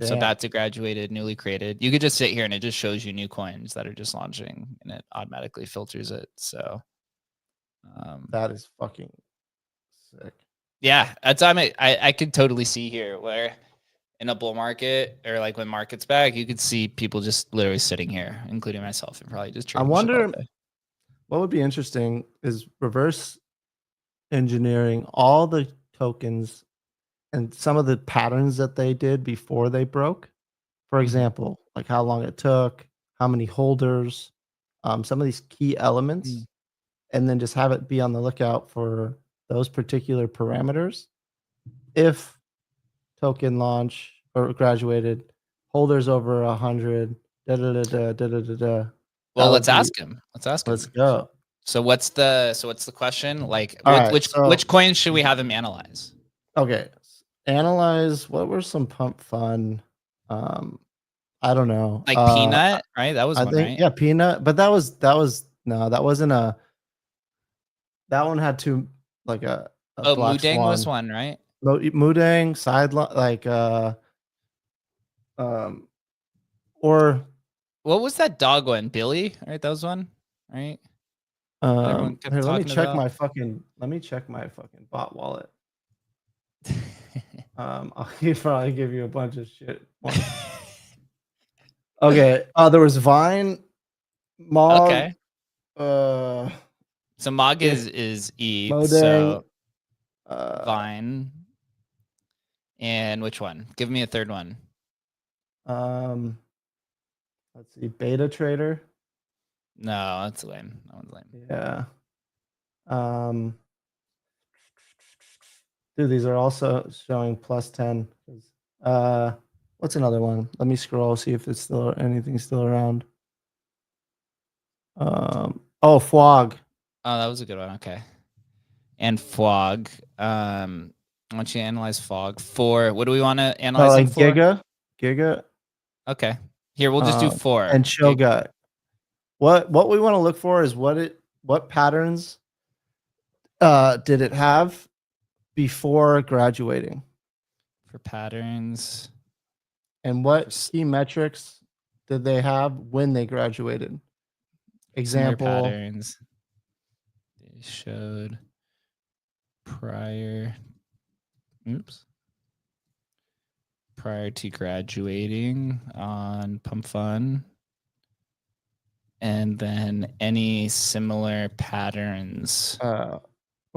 So that's a graduated, newly created. You could just sit here and it just shows you new coins that are just launching and it automatically filters it. So that is fucking sick. Yeah, that's I could totally see here where in a bull market or like when market's back, you could see people just literally sitting here, including myself, and probably just trading. I wonder what would be interesting is reverse engineering all the tokens and some of the patterns that they did before they broke. For example, like how long it took, how many holders, some of these key elements, and then just have it be on the lookout for those particular parameters. If token launch or graduated, holders over 100, da da da da da da da da. Well, let's ask him. Let's ask him. Let's go. So what's the question? Like, All right, which coins should we have him analyze? Okay, analyze what were some pump fun. I don't know. Like Peanut, right? That was I one, think right? yeah, Peanut, but that was no, that wasn't a. That one had two like a black Mudang swan. was one, right? Mudang sideline like or what was that dog one? Billy, right? That was one, right? That everyone kept here, talking about. Let me check my fucking bot wallet. I'll probably give you a bunch of shit. Okay. There was Vine, Mog. Okay. So Mog is ETH. Modang, So Vine. And which one? Give me a third one. Let's see, Beta Trader. No, that's lame. That one's lame. Yeah. Dude, these are also showing plus 10. What's another one? Let me scroll, see if it's still anything still around. Fwog. Oh, that was a good one. Okay. And Fog. I want you to analyze Fog for what do we want to analyze Like for? Giga. Okay. Here, we'll just do 4. And Chill Gut. What we want to look for is what patterns did it have before graduating? For patterns. And what key metrics did they have when they graduated? Example patterns. They showed prior to graduating on Pump Fun. And then any similar patterns or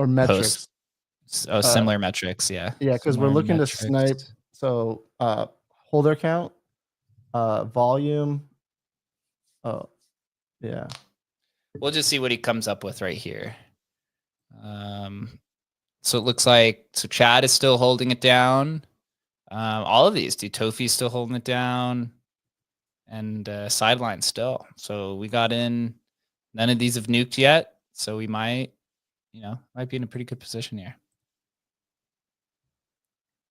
metrics. Similar metrics, yeah. Yeah, because we're looking to snipe. So holder count, volume. Oh, yeah. We'll just see what he comes up with right here. So it looks like Chad is still holding it down. All of these, dude. Tofi's still holding it down. And Sideline still. So we got in. None of these have nuked yet. So we might be in a pretty good position here.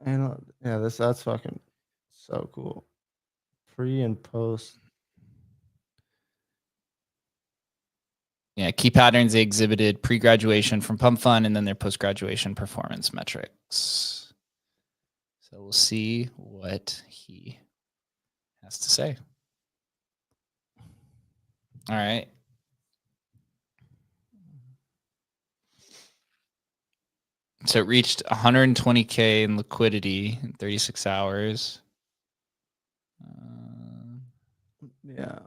And yeah, that's fucking so cool. Pre and post. Yeah, key patterns they exhibited pre-graduation from Pump Fun and then their post-graduation performance metrics. So we'll see what he has to say. All right. So it reached 120K in liquidity in 36 hours. Yeah.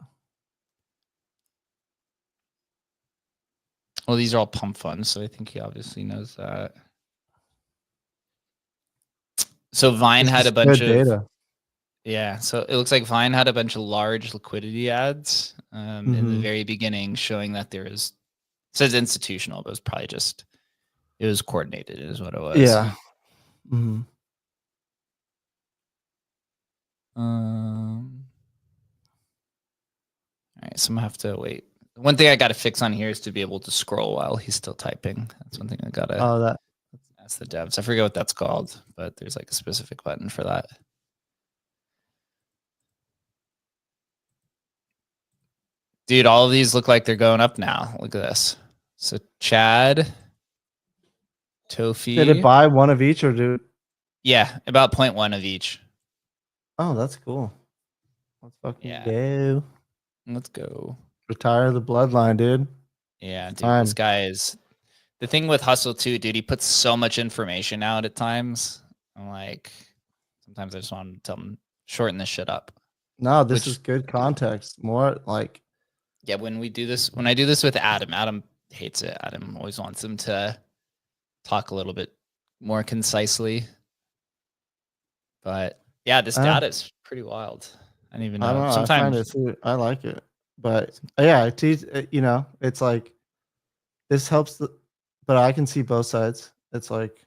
Well, these are all pump funds, so I think he obviously knows that. So Vine had a bunch of data. Yeah, so it looks like Vine had a bunch of large liquidity ads in the very beginning, showing that there is. It says institutional, but it was probably just it was coordinated, is what it was. Yeah. All right, so I'm gonna have to wait. One thing I got to fix on here is to be able to scroll while he's still typing. That's one thing I gotta. Ask the devs. I forget what that's called, but there's like a specific button for that. Dude, all of these look like they're going up now. Look at this. So Chad, Tofi. Did it buy one of each or do? Yeah, about 0.1 of each. Oh, that's cool. Let's fucking go. Let's go. Retire the bloodline, dude. Yeah, dude. This guy is the thing with Hustle too, dude. He puts so much information out at times. I'm like, sometimes I just want to tell him shorten this shit up. No, this is good context. More like, yeah. When I do this with Adam hates it. Adam always wants him to talk a little bit more concisely. But yeah, this data is pretty wild. I don't even know. I don't know. Sometimes I like it. But yeah, you know, it's like this helps but I can see both sides. It's like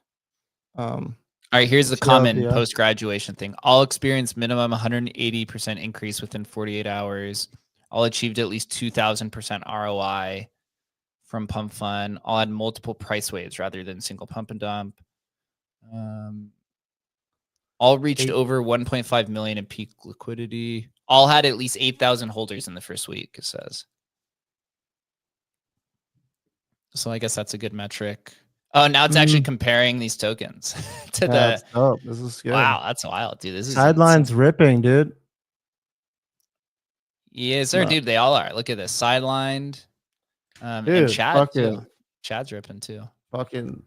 all right, here's the common TLDR. post-graduation thing. All experienced minimum 180% increase within 48 hours. All achieved at least 2,000% ROI from Pump Fun. All had multiple price waves rather than single pump and dump. All reached over 1.5 million in peak liquidity. All had at least 8,000 holders in the first week, it says. So I guess that's a good metric. Oh, now it's actually comparing these tokens to That's dope. This is good. Wow, that's wild, dude. This is Sideline's ripping, dude. Yes, sir, dude. They all are. Look at this. Sidelined. Dude, and Chad fucking, too. Chad's ripping too. Fucking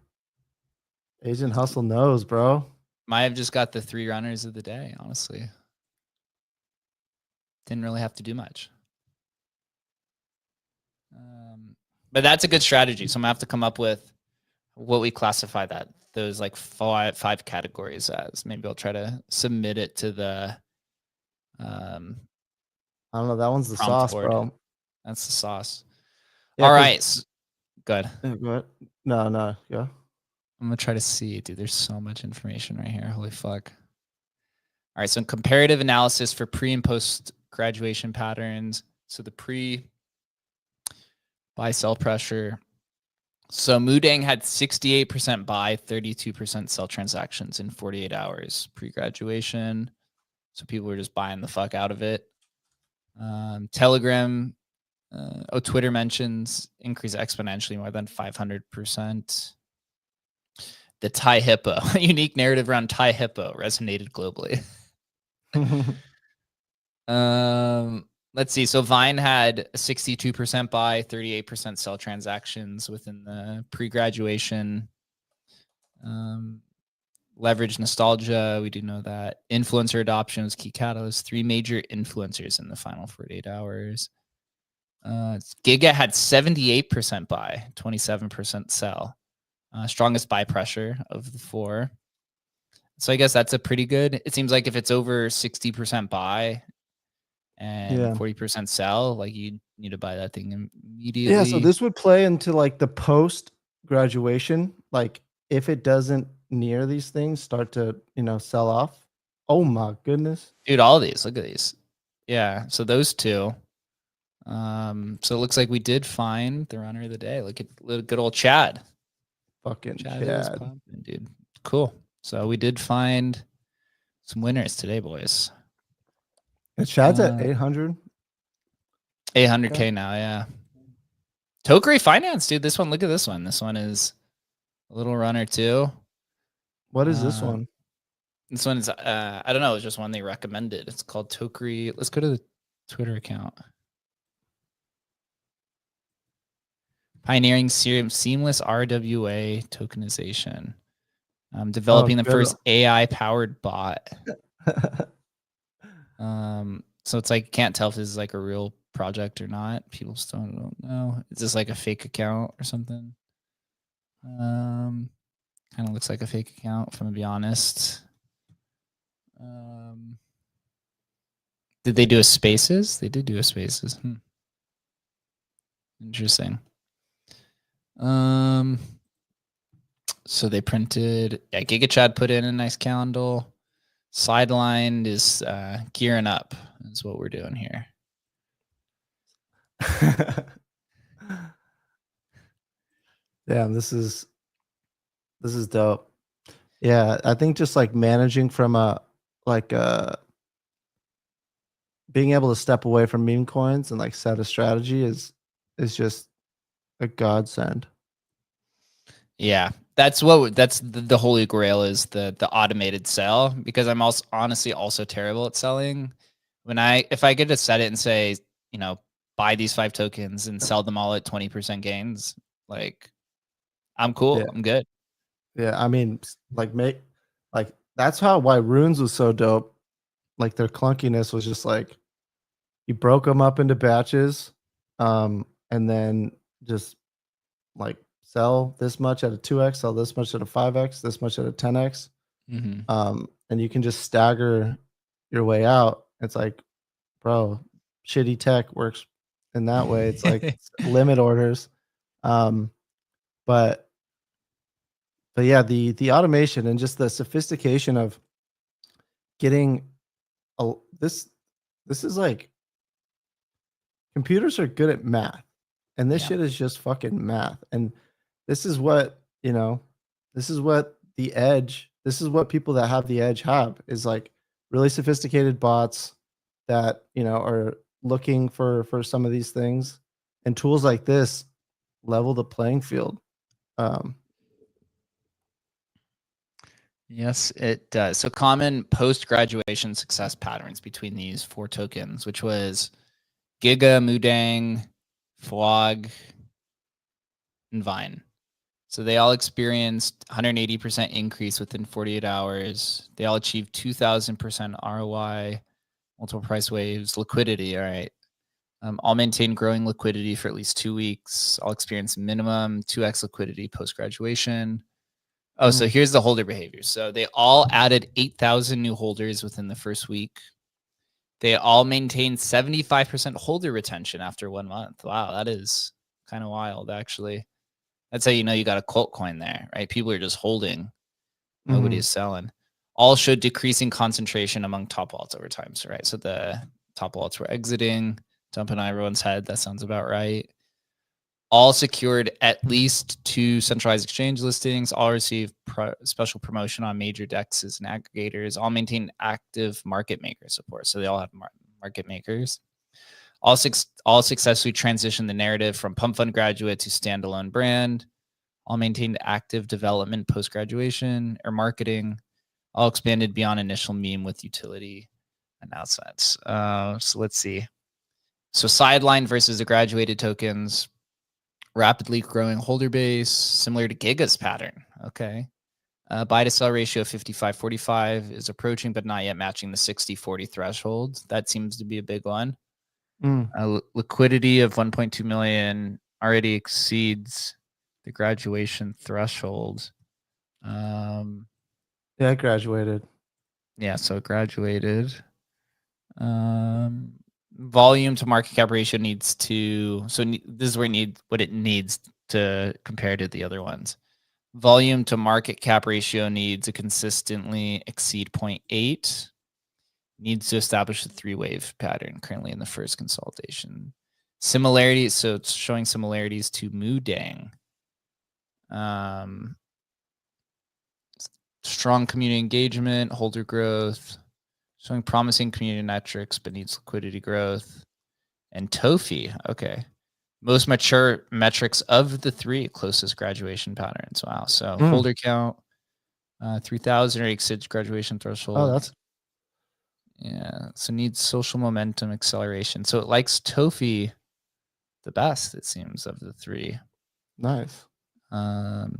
Asian Hustle knows, bro. Might have just got the 3 runners of the day, honestly. Didn't really have to do much. But that's a good strategy. So I'm gonna have to come up with what we classify those like five categories as. Maybe I'll try to submit it to the I don't know. That one's the sauce, board. Bro. That's the sauce. Yeah, all right. Good. Go ahead. No. Yeah. I'm gonna try to see, dude. There's so much information right here. Holy fuck. All right. So comparative analysis for pre and post graduation patterns. So the pre buy sell pressure. So Mudang had 68% buy, 32% sell transactions in 48 hours pre-graduation. So people were just buying the fuck out of it. Telegram, Twitter mentions increase exponentially more than 500%. The Thai Hippo, unique narrative around Thai Hippo resonated globally. Let's see. So Vine had a 62% buy, 38% sell transactions within the pre-graduation. Leverage nostalgia. We do know that. Influencer adoption was key catalyst. 3 major influencers in the final 48 hours. Giga had 78% buy, 27% sell. Strongest buy pressure of the 4. So I guess that's a pretty good. It seems like if it's over 60% buy and 40% sell, like you need to buy that thing immediately. Yeah, so this would play into like the post graduation. Like if it doesn't near these things start to, sell off. Oh my goodness. Dude, all of these. Look at these. Yeah. So those 2. So it looks like we did find the runner of the day. Look at good old Chad. Fucking Chad. Is pumping, dude. Cool. So we did find some winners today, boys. And Chad's at 800. 800K now, yeah. Tokery Finance, dude. This one, look at this one. This one is a little runner too. What is this one? This one is I don't know, it's just one they recommended. It's called Tokery. Let's go to the Twitter account. Pioneering seamless RWA tokenization. Developing the first AI-powered bot. So it's like, can't tell if this is like a real project or not. People still don't know. Is this like a fake account or something? Kind of looks like a fake account, if I'm gonna be honest. Did they do a spaces? They did do a spaces. Interesting. So they printed, Giga Chad put in a nice candle. Sidelined is gearing up is what we're doing here. Damn, this is dope. Yeah, I think just like managing from being able to step away from meme coins and like set a strategy is just a godsend. Yeah, that's the holy grail is the automated sell, because I'm also honestly also terrible at selling. If I get to set it and say, buy these 5 tokens and sell them all at 20% gains, like I'm cool. Yeah. I'm good. Yeah, I mean, that's why Runes was so dope. Like their clunkiness was just like you broke them up into batches, and then just like sell this much at a 2x, sell this much at a 5x, this much at a 10x. And you can just stagger your way out. It's like, bro, shitty tech works in that way. It's like limit orders. Um, but yeah, the automation and just the sophistication of getting this is like computers are good at math, and this Yeah. shit is just fucking math. And this is what, this is what the edge, this is what people that have the edge have, is like really sophisticated bots that, are looking for some of these things, and tools like this level the playing field. Um, Yes, it does. So common post-graduation success patterns between these 4 tokens, which was Giga, Mudang, Flog, and Vine. So they all experienced 180% increase within 48 hours. They all achieved 2,000% ROI, multiple price waves, liquidity. All right. All maintain growing liquidity for at least 2 weeks. All experience minimum 2x liquidity post graduation. Oh, so here's the holder behavior. So they all added 8,000 new holders within the first week. They all maintained 75% holder retention after 1 month. Wow, that is kind of wild, actually. That's how you know you got a cult coin there, right? People are just holding. Nobody is selling. All showed decreasing concentration among top wallets over time. So, right. So the top wallets were exiting, dumping on everyone's head. That sounds about right. All secured at least 2 centralized exchange listings. All received special promotion on major dexes and aggregators. All maintained active market maker support. So they all have market makers. All successfully transitioned the narrative from pump fund graduate to standalone brand. All maintained active development post-graduation or marketing. All expanded beyond initial meme with utility announcements. So let's see. So sideline versus the graduated tokens. Rapidly growing holder base, similar to Giga's pattern. Okay. Buy to sell ratio of 55-45 is approaching, but not yet matching the 60-40 threshold. That seems to be a big one. Liquidity of 1.2 million already exceeds the graduation threshold. Yeah, I graduated. Yeah, so it graduated. Volume to market cap ratio needs to, so this is where what it needs to compare to the other ones. Volume to market cap ratio needs to consistently exceed 0.8. Needs to establish a 3-wave pattern currently in the first consolidation. Similarities, so it's showing similarities to Mudang. Strong community engagement, holder growth, showing promising community metrics, but needs liquidity growth. And Tofi, okay. Most mature metrics of the 3 closest graduation patterns. Wow. So holder count, 3,000 or exceeds graduation threshold. Oh, that's yeah. So needs social momentum acceleration. So it likes Tofi the best, it seems, of the 3. nice.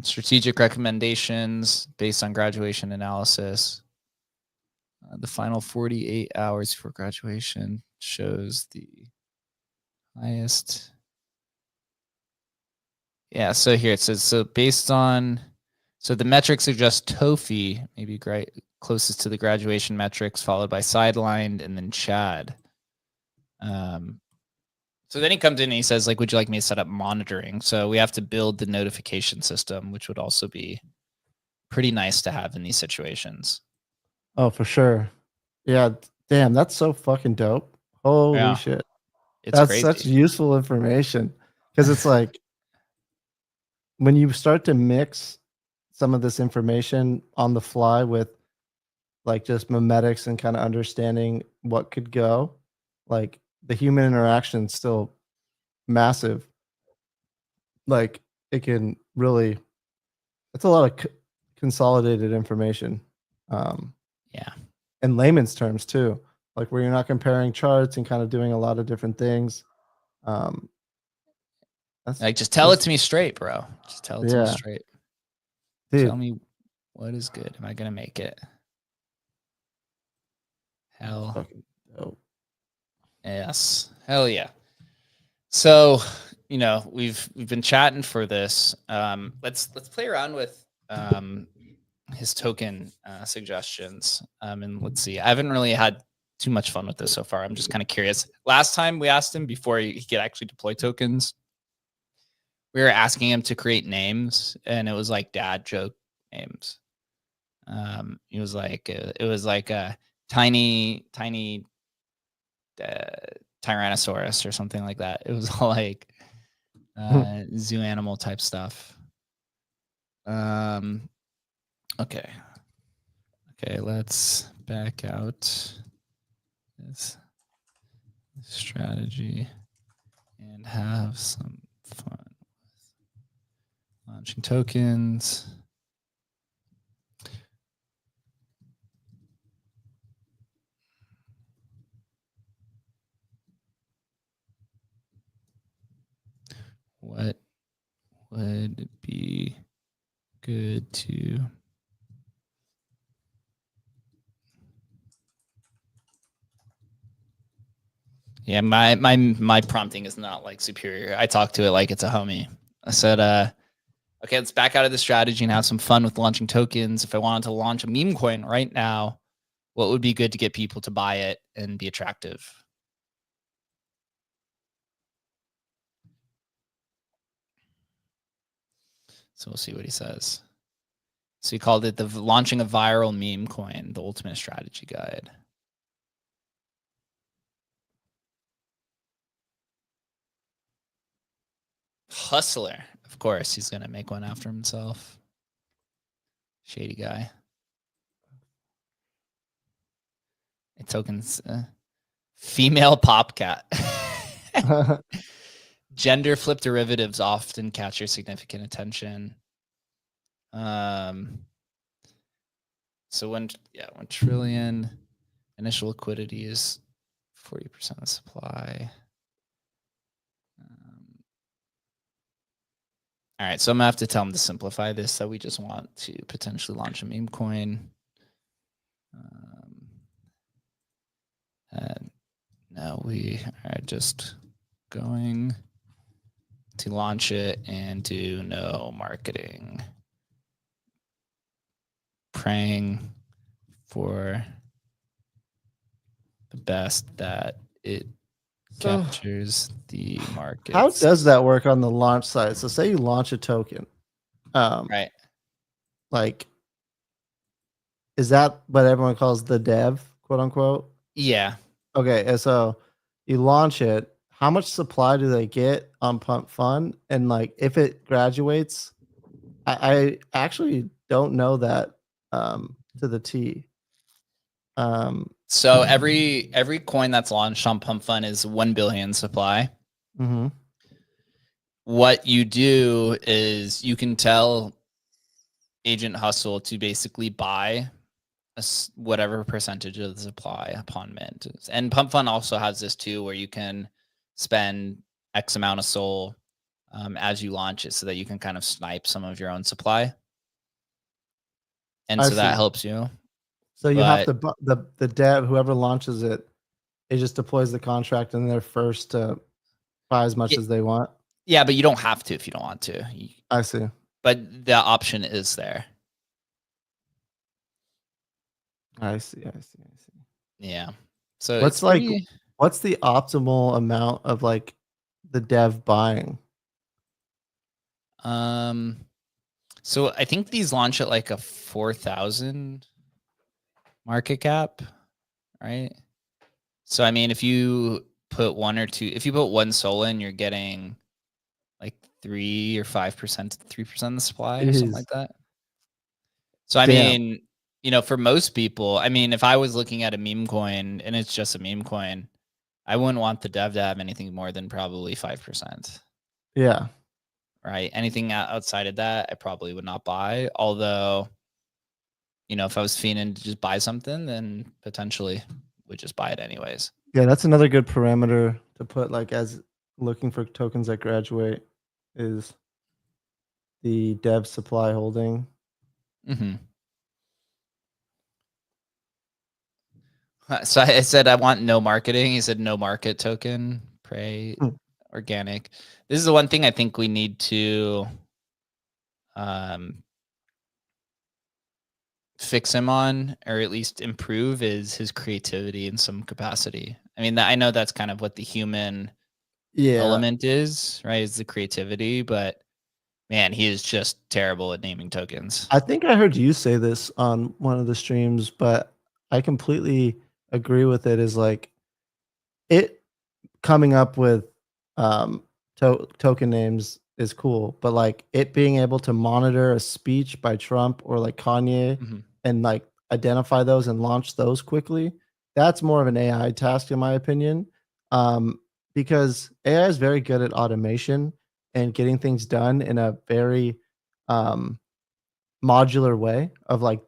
Strategic recommendations based on graduation analysis. The final 48 hours before graduation shows the highest. Yeah, so here it says, so based on, so the metrics suggest Tofi, maybe closest to the graduation metrics, followed by Sidelined and then Chad. So then he comes in and he says, like, would you like me to set up monitoring? So we have to build the notification system, which would also be pretty nice to have in these situations. Oh, for sure. Yeah, damn, that's so fucking dope. Holy shit. It's That's crazy. such useful information, because it's like when you start to mix some of this information on the fly with like just memetics and kind of understanding what could go, like the human interaction is still massive. Like it can really, it's a lot of consolidated information. Yeah. In layman's terms too, like where you're not comparing charts and kind of doing a lot of different things. That's Like, just tell it to me straight, bro. Just tell it to me yeah, straight. dude. Tell me what is good. Am I going to make it? Hell. Fucking dope. Yes. Hell yeah. So, we've been chatting for this. Let's play around with his token suggestions. And let's see. I haven't really had too much fun with this so far. I'm just kind of curious. Last time we asked him before he could actually deploy tokens, we were asking him to create names, and it was like dad joke names. It was like a tiny Tyrannosaurus or something like that. It was all like zoo animal type stuff. Okay, let's back out this strategy and have some fun with launching tokens. What would be good to Yeah, my prompting is not like superior. I talk to it like it's a homie. I said, okay, let's back out of the strategy and have some fun with launching tokens. If I wanted to launch a meme coin right now, what would be good to get people to buy it and be attractive? So we'll see what he says. So he called it the launching a viral meme coin, the ultimate strategy guide. Hustler. Of course, he's going to make one after himself. Shady guy. It tokens female pop cat. Gender flip derivatives often catch your significant attention. So 1 trillion initial liquidity is 40% of the supply. All right, so I'm gonna have to tell him to simplify this. So we just want to potentially launch a meme coin. No, we are just going to launch it and do no marketing. Praying for the best that it captures the market. How does that work on the launch side? So say you launch a token. Right. Like, is that what everyone calls the dev, quote unquote? Yeah. Okay, and so you launch it. How much supply do they get on Pump Fun? And like, if it graduates, I actually don't know that to the T. So every coin that's launched on Pump Fun is 1 billion supply. Mm-hmm. What you do is you can tell Agent Hustle to basically buy whatever percentage of the supply upon mint. And Pump Fun also has this too, where you can spend X amount of SOL as you launch it, so that you can kind of snipe some of your own supply. And so that helps you. So you have to the dev, whoever launches it, it just deploys the contract and they're first to buy as much as they want. Yeah, but you don't have to if you don't want to. I see. But the option is there. I see. Yeah. So what's what's the optimal amount of like the dev buying? So I think these launch at like a 4,000 market cap, right? So I mean, if you put if you put 1 SOL in, you're getting like 3 or 5%, 3% of the supply or something like that. So I mean, for most people, I mean, if I was looking at a meme coin and it's just a meme coin, I wouldn't want the dev to have anything more than probably 5%. Yeah. Right. Anything outside of that, I probably would not buy. Although, if I was fiending to just buy something, then potentially would just buy it anyways. Yeah, that's another good parameter to put like as looking for tokens that graduate is the dev supply holding. Mm-hmm. So I said I want no marketing. He said no market token, pray organic. This is the one thing I think we need to fix him on, or at least improve, is his creativity in some capacity. I mean, I know that's kind of what the human element is, right? Is the creativity, but man, he is just terrible at naming tokens. I think I heard you say this on one of the streams, but I completely agree with it. Is like it coming up with token names is cool, but like it being able to monitor a speech by Trump or like Kanye Mhm. and like identify those and launch those quickly, that's more of an AI task in my opinion. Because AI is very good at automation and getting things done in a very modular way of like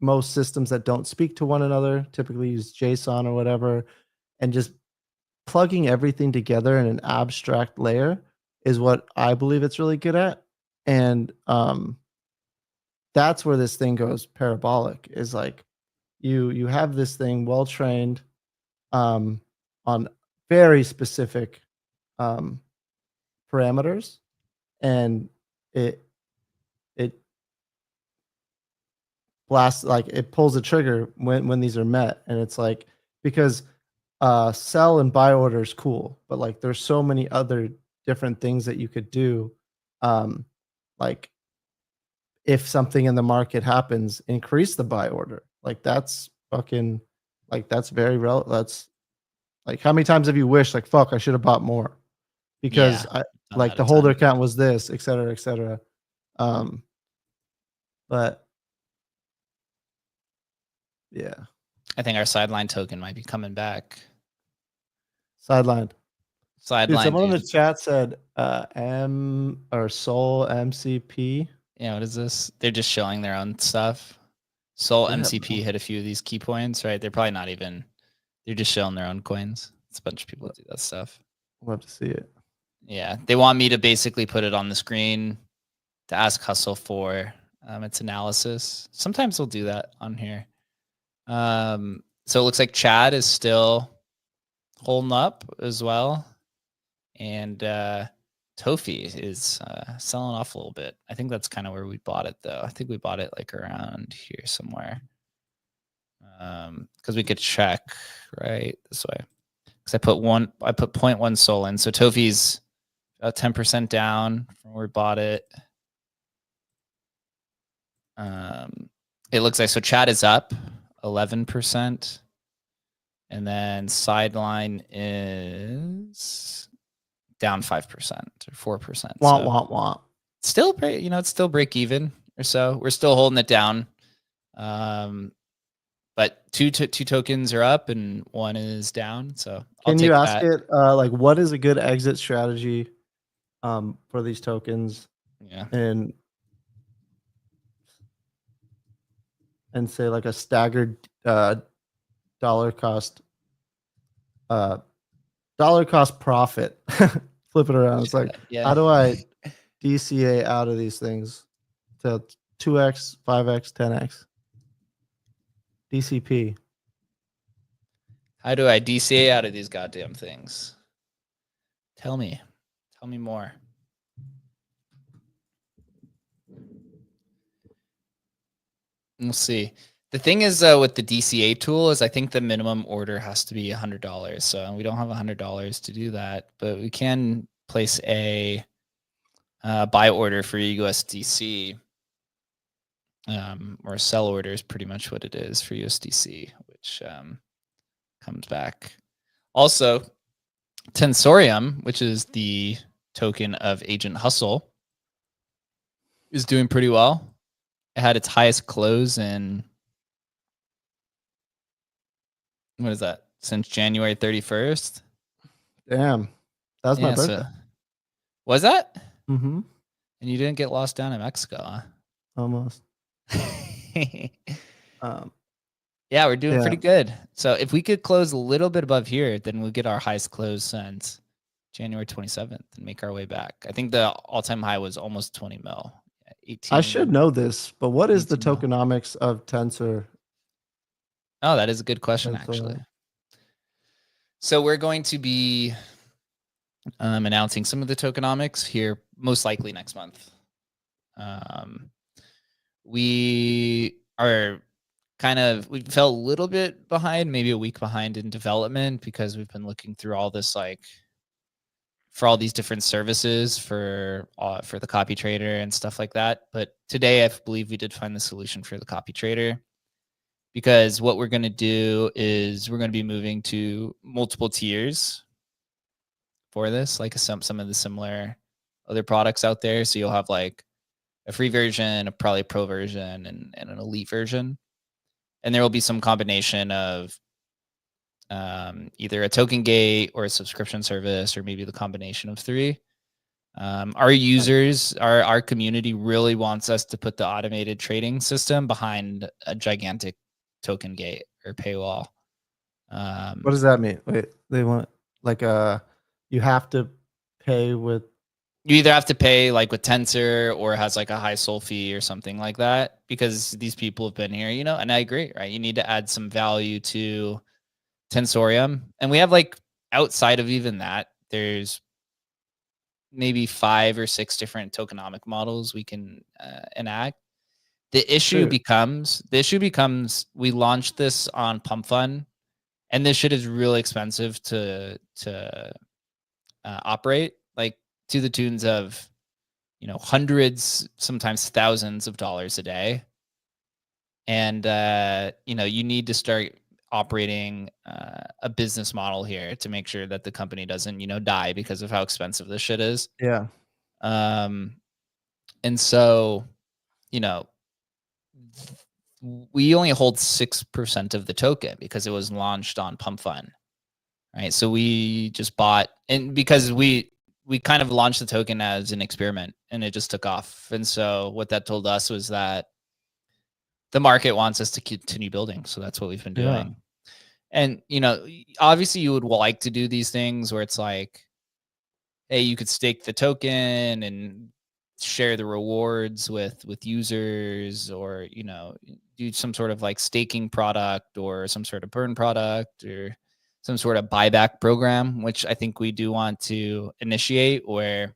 most systems that don't speak to one another typically use JSON or whatever, and just plugging everything together in an abstract layer is what I believe it's really good at. And that's where this thing goes parabolic, is like you have this thing well trained on very specific um, parameters, and it blasts, like it pulls the trigger when these are met, and it's like, because sell and buy order is cool, but like there's so many other different things that you could do. Um, like if something in the market happens, increase the buy order. Like that's fucking, like that's very that's like, how many times have you wished like, fuck, I should have bought more because Yeah, I done like that the a holder ton. count was this, et cetera, et cetera. Um, but yeah, I think our sideline token might be coming back. sidelined. Dude, Sideline, someone in dude. the chat said M or Soul MCP. Yeah, what is this? They're just showing their own stuff. Soul They have MCP hit a few of these key points, right? They're probably not even, they're just showing their own coins. It's a bunch of people do that stuff. Love to see it. Yeah, they want me to basically put it on the screen to ask Hustle for its analysis. Sometimes they'll do that on here. So it looks like Chad is still holding up as well. And Tofi is selling off a little bit. I think that's kind of where we bought it, though. I think we bought it like around here somewhere. Because we could check right this way. Because I put 0.1 Sol in. So Tofi's about 10% down from where we bought it. It looks like, so Chad is up 11%. And then Sideline is down 5% or 4%. Want, So want. still, it's still break even or so. We're still holding it down. But two tokens are up and one is down. So I'll Can you take ask that. it like what is a good exit strategy for these tokens, Yeah. and say like a staggered dollar cost profit. Flip it around. It's like, Yeah. how do I DCA out of these things to 2x, 5x, 10x? DCP. How do I DCA out of these goddamn things? Tell me more. We'll see. The thing is, with the DCA tool, is I think the minimum order has to be $100. So we don't have $100 to do that, but we can place a buy order for USDC, or sell order is pretty much what it is for USDC, which comes back. Also, Tensorium, which is the token of Agent Hustle, is doing pretty well. It had its highest close in, what is that, since January 31st. Damn, that was my Yeah, birthday. so was that? Mm-hmm. And you didn't get lost down in Mexico, Almost. huh? Yeah, we're doing pretty good. So if we could close a little bit above here, then we'll get our highest close since January 27th and make our way back. I think the all-time high was almost 20 mil. 18. I should know this, but what is the 18 mil. tokenomics of Tensor? Oh, that is a good question, actually. Tensor. So we're going to be announcing some of the tokenomics here, most likely next month. We are we fell a little bit behind, maybe a week behind in development because we've been looking through all this for all these different services for the copy trader and stuff like that. But today I believe we did find the solution for the copy trader, because what we're going to do is we're going to be moving to multiple tiers for this, like some of the similar other products out there. So you'll have like a free version, probably a pro version, and an elite version. And there will be some combination of either a token gate or a subscription service, or maybe the combination of three. Our users, our community really wants us to put the automated trading system behind a gigantic token gate or paywall. What does that mean? Wait, they want like you have to pay with. You either have to pay like with Tensor, or has like a high sol fee or something like that, because these people have been here, and I agree, right? You need to add some value to Tensorium. And we have like, outside of even that, there's maybe 5 or 6 different tokenomic models we can enact. The issue becomes we launched this on Pump Fund, and this shit is really expensive to operate, like to the tunes of hundreds, sometimes thousands of dollars a day. And you need to start operating a business model here to make sure that the company doesn't die because of how expensive this shit is. Yeah. And so you know we only hold 6% of the token because it was launched on Pump Fund, right? So we just bought, and because we kind of launched the token as an experiment, and it just took off. And so what that told us was that the market wants us to continue building. So that's what we've been Yeah. doing. And, obviously you would like to do these things where it's like, hey, you could stake the token and share the rewards with users, or, do some sort of like staking product, or some sort of burn product, or some sort of buyback program, which I think we do want to initiate, where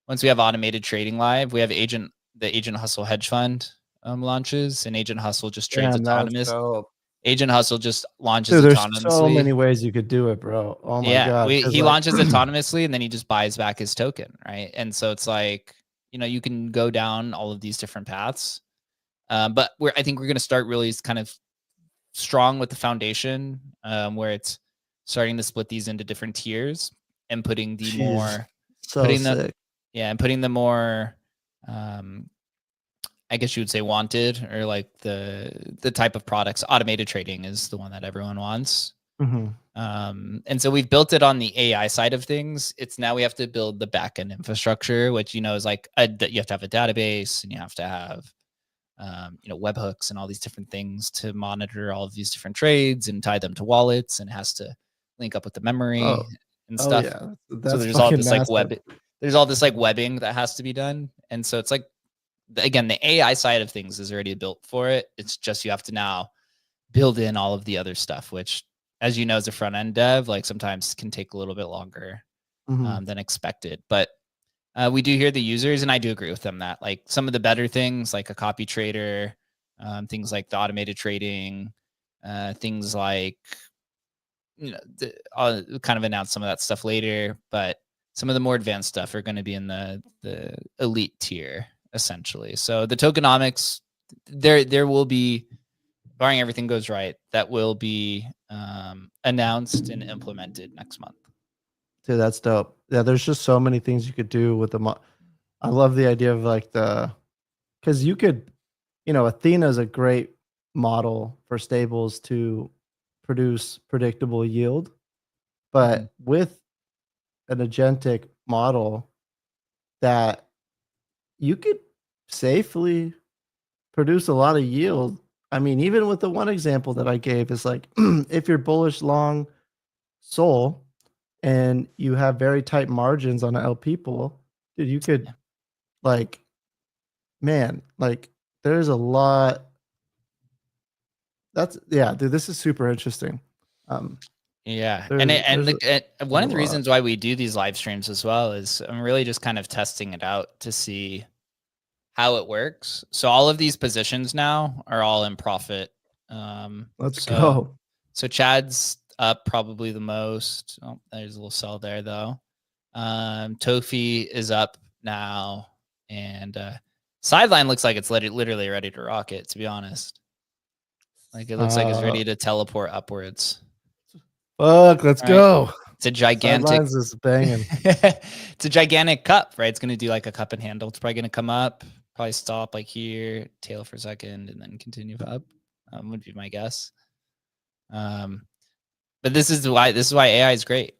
once we have automated trading live, we have the Agent Hustle hedge fund launches, and Agent Hustle just trades Damn, that's autonomous. dope. Agent Hustle just launches Dude, there's so autonomously. many ways you could do it, bro. Oh my Yeah, god. Because he like launches autonomously, and then he just buys back his token, right? And so it's like, you can go down all of these different paths. But I think we're going to start really kind of strong with the foundation, where it's starting to split these into different tiers, and putting jeez, so sick. and putting the more, I guess you would say, wanted, or like the type of products. Automated trading is the one that everyone wants. Mhm. And so we've built it on the AI side of things. It's now we have to build the backend infrastructure, which is like you have to have a database, and you have to have webhooks and all these different things to monitor all of these different trades and tie them to wallets, and it has to link up with the Oh. memory and Oh stuff. yeah. So That's fucking massive. there's all this like webbing that has to be done. And so it's like, again, the AI side of things is already built for it. It's just you have to now build in all of the other stuff, which, as you know, as a front end dev, like sometimes can take a little bit longer Mhm. than expected. But we do hear the users, and I do agree with them that like some of the better things, like a copy trader, things like the automated trading, things like, I'll kind of announce some of that stuff later, but some of the more advanced stuff are going to be in the elite tier, essentially. So the tokenomics, there will be, barring everything goes right, that will be announced and implemented next month. Dude, that's dope. Yeah, there's just so many things you could do with I love the idea of like because you could, Athena is a great model for stables to produce predictable yield, Mhm. but with an agentic model that you could safely produce a lot of yield. I mean, even with the one example that I gave is like if you're bullish long Sol and you have very tight margins on an LP pool, dude, you could Yeah. like, man, like there's a lot. That's yeah, dude. This is super interesting. Um, Yeah, and there's there's a, one there's a of the lot. reasons why we do these live streams as well is I'm really just kind of testing it out to see how it works. So all of these positions now are all in profit. Let's so, go. So Chad's up probably the most. Oh, there's a little sell there though. Tofi is up now, and Sideline looks like it's literally ready to rock it. To be honest, like it looks like it's ready to teleport upwards. Fuck, let's go. It's a gigantic. Sidelines is banging. It's a gigantic cup, right? It's going to do like a cup and handle. It's probably going to come up, probably stop like here, tail for a second, and then continue up. Would be my guess. But this is why AI is great.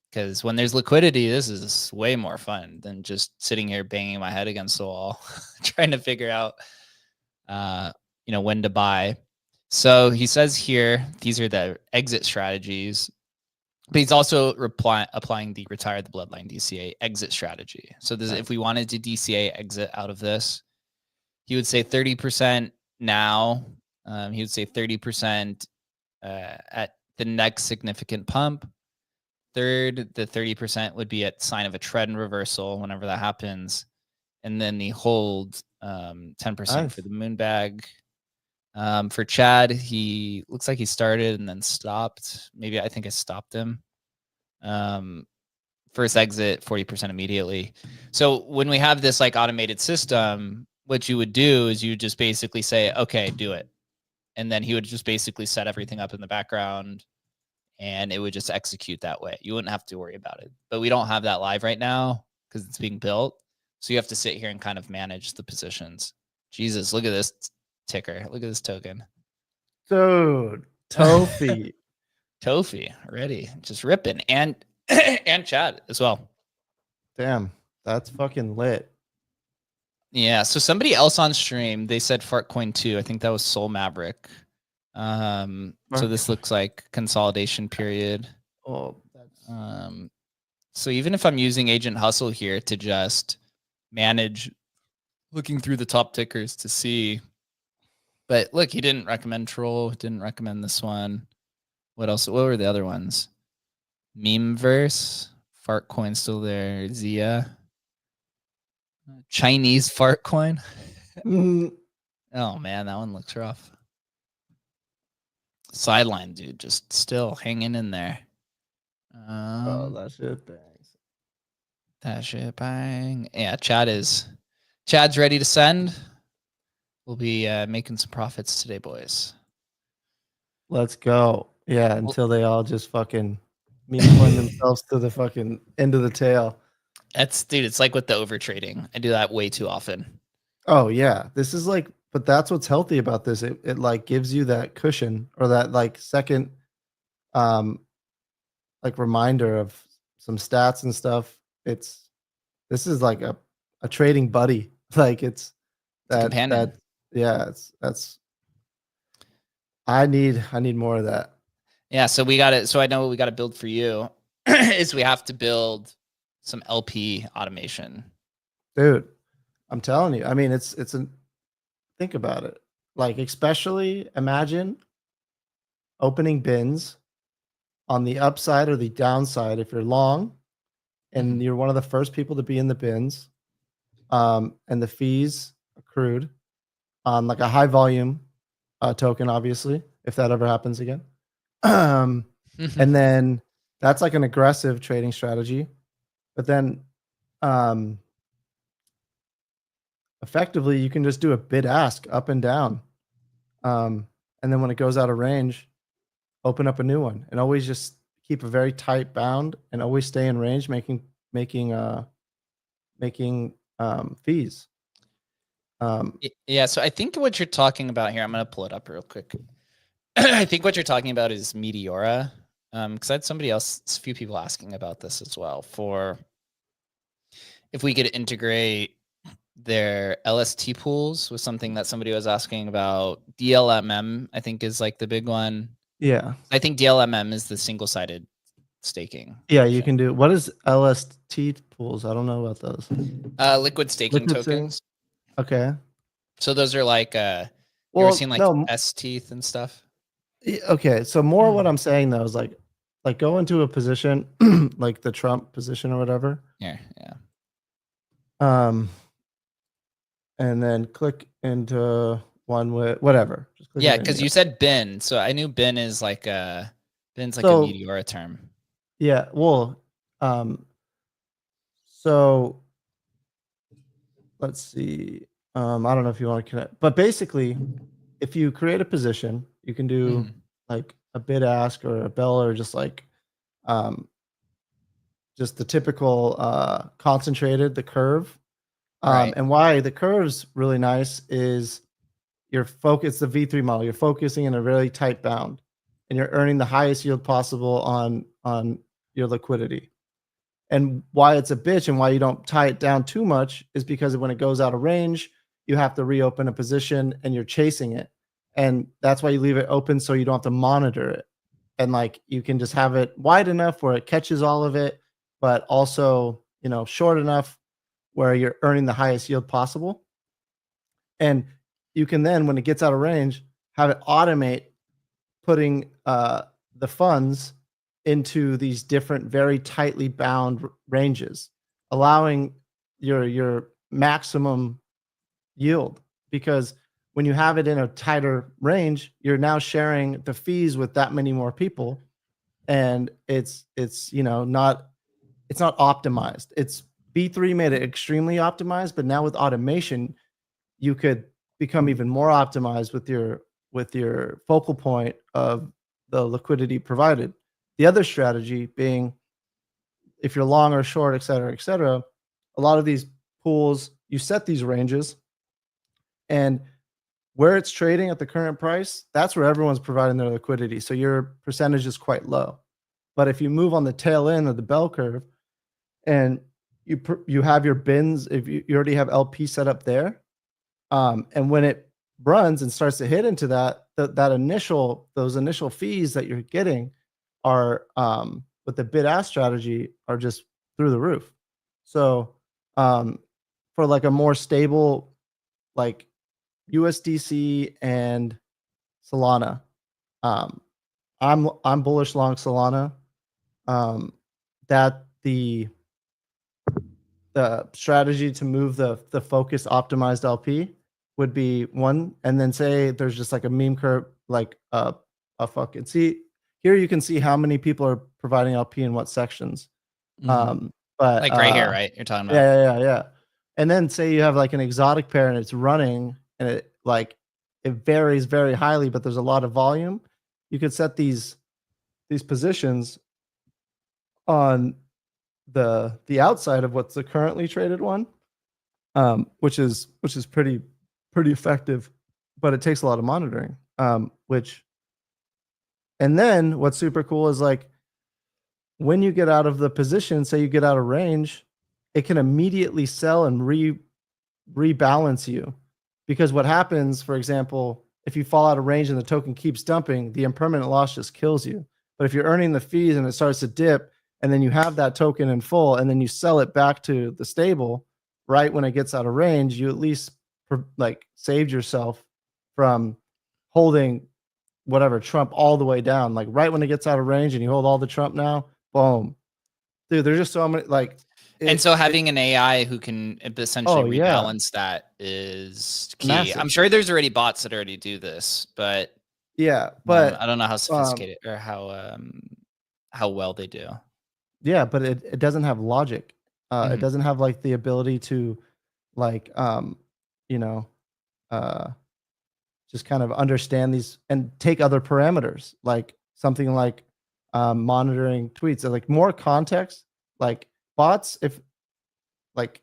Because when there's liquidity, this is way more fun than just sitting here banging my head against the wall, trying to figure out, when to buy. So he says here, these are the exit strategies, but he's also applying the retire the bloodline DCA exit strategy. So this, if we wanted to DCA exit out of this, he would say 30% now. He would say 30% at the next significant pump. Third, the 30% would be at sign of a trend reversal whenever that happens. And then the hold 10% for the moon bag. For Chad, he looks like he started and then stopped. Maybe I think I stopped him. First exit 40% immediately. So when we have this like automated system, what you would do is you just basically say, okay, do it. And then he would just basically set everything up in the background and it would just execute that way. You wouldn't have to worry about it. But we don't have that live right now because it's being built. So you have to sit here and kind of manage the positions. Jesus, look at this ticker. Look at this token. Dude, Tofi. Tofi, ready. Just ripping. And and Chad as well. Damn, that's fucking lit. Yeah, so somebody else on stream, they said Fartcoin 2. I think that was Soul Maverick. So this looks like consolidation period. Oh, that's so even if I'm using Agent Hustle here to just manage looking through the top tickers to see, but look, he didn't recommend Troll, didn't recommend this one. What else? What were the other ones? Memeverse, Fartcoin still there, Zia, Chinese Fartcoin. Oh man, that one looks rough. Sideline, dude, just still hanging in there. Oh, that shit bangs. That shit bang. Yeah, Chad's ready to send. We'll be making some profits today, boys. Let's go. Yeah, until they all just fucking meme themselves to the fucking end of the tail. Dude, it's like with the over trading. I do that way too often. Oh yeah. This is like, but that's what's healthy about this. It like gives you that cushion or that like second like reminder of some stats and stuff. This is like a trading buddy. Like it's that yeah, that's I need more of that. Yeah, so we got it. So I know what we got to build for you is we have to build some LP automation. Dude, I'm telling you. I mean, think about it. Like, especially imagine opening bins on the upside or the downside if you're long and you're one of the first people to be in the bins, and the fees accrued on like a high volume token, obviously, if that ever happens again. And then that's like an aggressive trading strategy. But then effectively you can just do a bid ask up and down. And then when it goes out of range, open up a new one and always just keep a very tight bound and always stay in range, making fees. Yeah, so I think what you're talking about here, I'm going to pull it up real quick. I think what you're talking about is Meteora. Because I had a few people asking about this as well, for if we could integrate their LST pools with something that somebody was asking about. DLMM, I think, is like the big one. Yeah. I think DLMM is the single-sided staking. Yeah, you can do. What is LST pools? I don't know about those. Liquid staking tokens. Okay. So those are like, you ever seen like S-Teeth and stuff? Okay, so more what I'm saying though is like go into a position like the Trump position or whatever. Yeah. and then click into one with whatever. Just click Yeah, into because any. you said bin, so I knew bin's like a So Meteora term. yeah, well, um, so let's see. I don't know if you want to connect, but basically, if you create a position, you can do Mhm. like a bid ask or a bell or um, just the typical concentrated, the curve. Right. And why the curve's really nice is you're focused the V3 model. You're focusing in a really tight bound, and you're earning the highest yield possible on your liquidity. And why it's a bitch and why you don't tie it down too much is because when it goes out of range, you have to reopen a position and you're chasing it. And that's why you leave it open so you don't have to monitor it. And like you can just have it wide enough where it catches all of it, but also, short enough where you're earning the highest yield possible. And you can then, when it gets out of range, have it automate putting the funds into these different, very tightly bound ranges, allowing your maximum yield. Because when you have it in a tighter range, you're now sharing the fees with that many more people, and it's not optimized. It's B3 made it extremely optimized, but now with automation, you could become even more optimized with your focal point of the liquidity provided. The other strategy being if you're long or short, et cetera, a lot of these pools, you set these ranges and where it's trading at the current price, that's where everyone's providing their liquidity. So your percentage is quite low. But if you move on the tail end of the bell curve and you have your bins, if you already have LP set up there, and when it runs and starts to hit into those initial fees that you're getting are with the bid ask strategy are just through the roof. So for like a more stable like USDC and Solana, um, I'm bullish long Solana. That the strategy to move the focus optimized LP would be one, and then say there's just like a meme curve, like a fucking see here you can see how many people are providing LP in what sections. Mhm. But Like right here, right? You're talking about. yeah. And then say you have like an exotic pair and it's running and it varies very highly, but there's a lot of volume. You could set these positions on the outside of what's the currently traded one, which is pretty effective, but it takes a lot of monitoring. Which and then what's super cool is like when you get out of the position, say you get out of range, it can immediately sell and rebalance you. Because what happens, for example, if you fall out of range and the token keeps dumping, the impermanent loss just kills you. But if you're earning the fees and it starts to dip, and then you have that token in full, and then you sell it back to the stable right when it gets out of range, you at least like saved yourself from holding whatever Trump all the way down. Like right when it gets out of range and you hold all the Trump now, boom, dude. There's just so many like And so having an AI who can essentially oh yeah, rebalance that is key. I'm massive. sure there's already bots that already do this, but Yeah, but I don't know how um, sophisticated or how well they do. yeah, but it doesn't have logic. It Mhm. doesn't have like the ability to like you know uh just kind of understand these and take other parameters like something like monitoring tweets. So, like more context, like bots. If like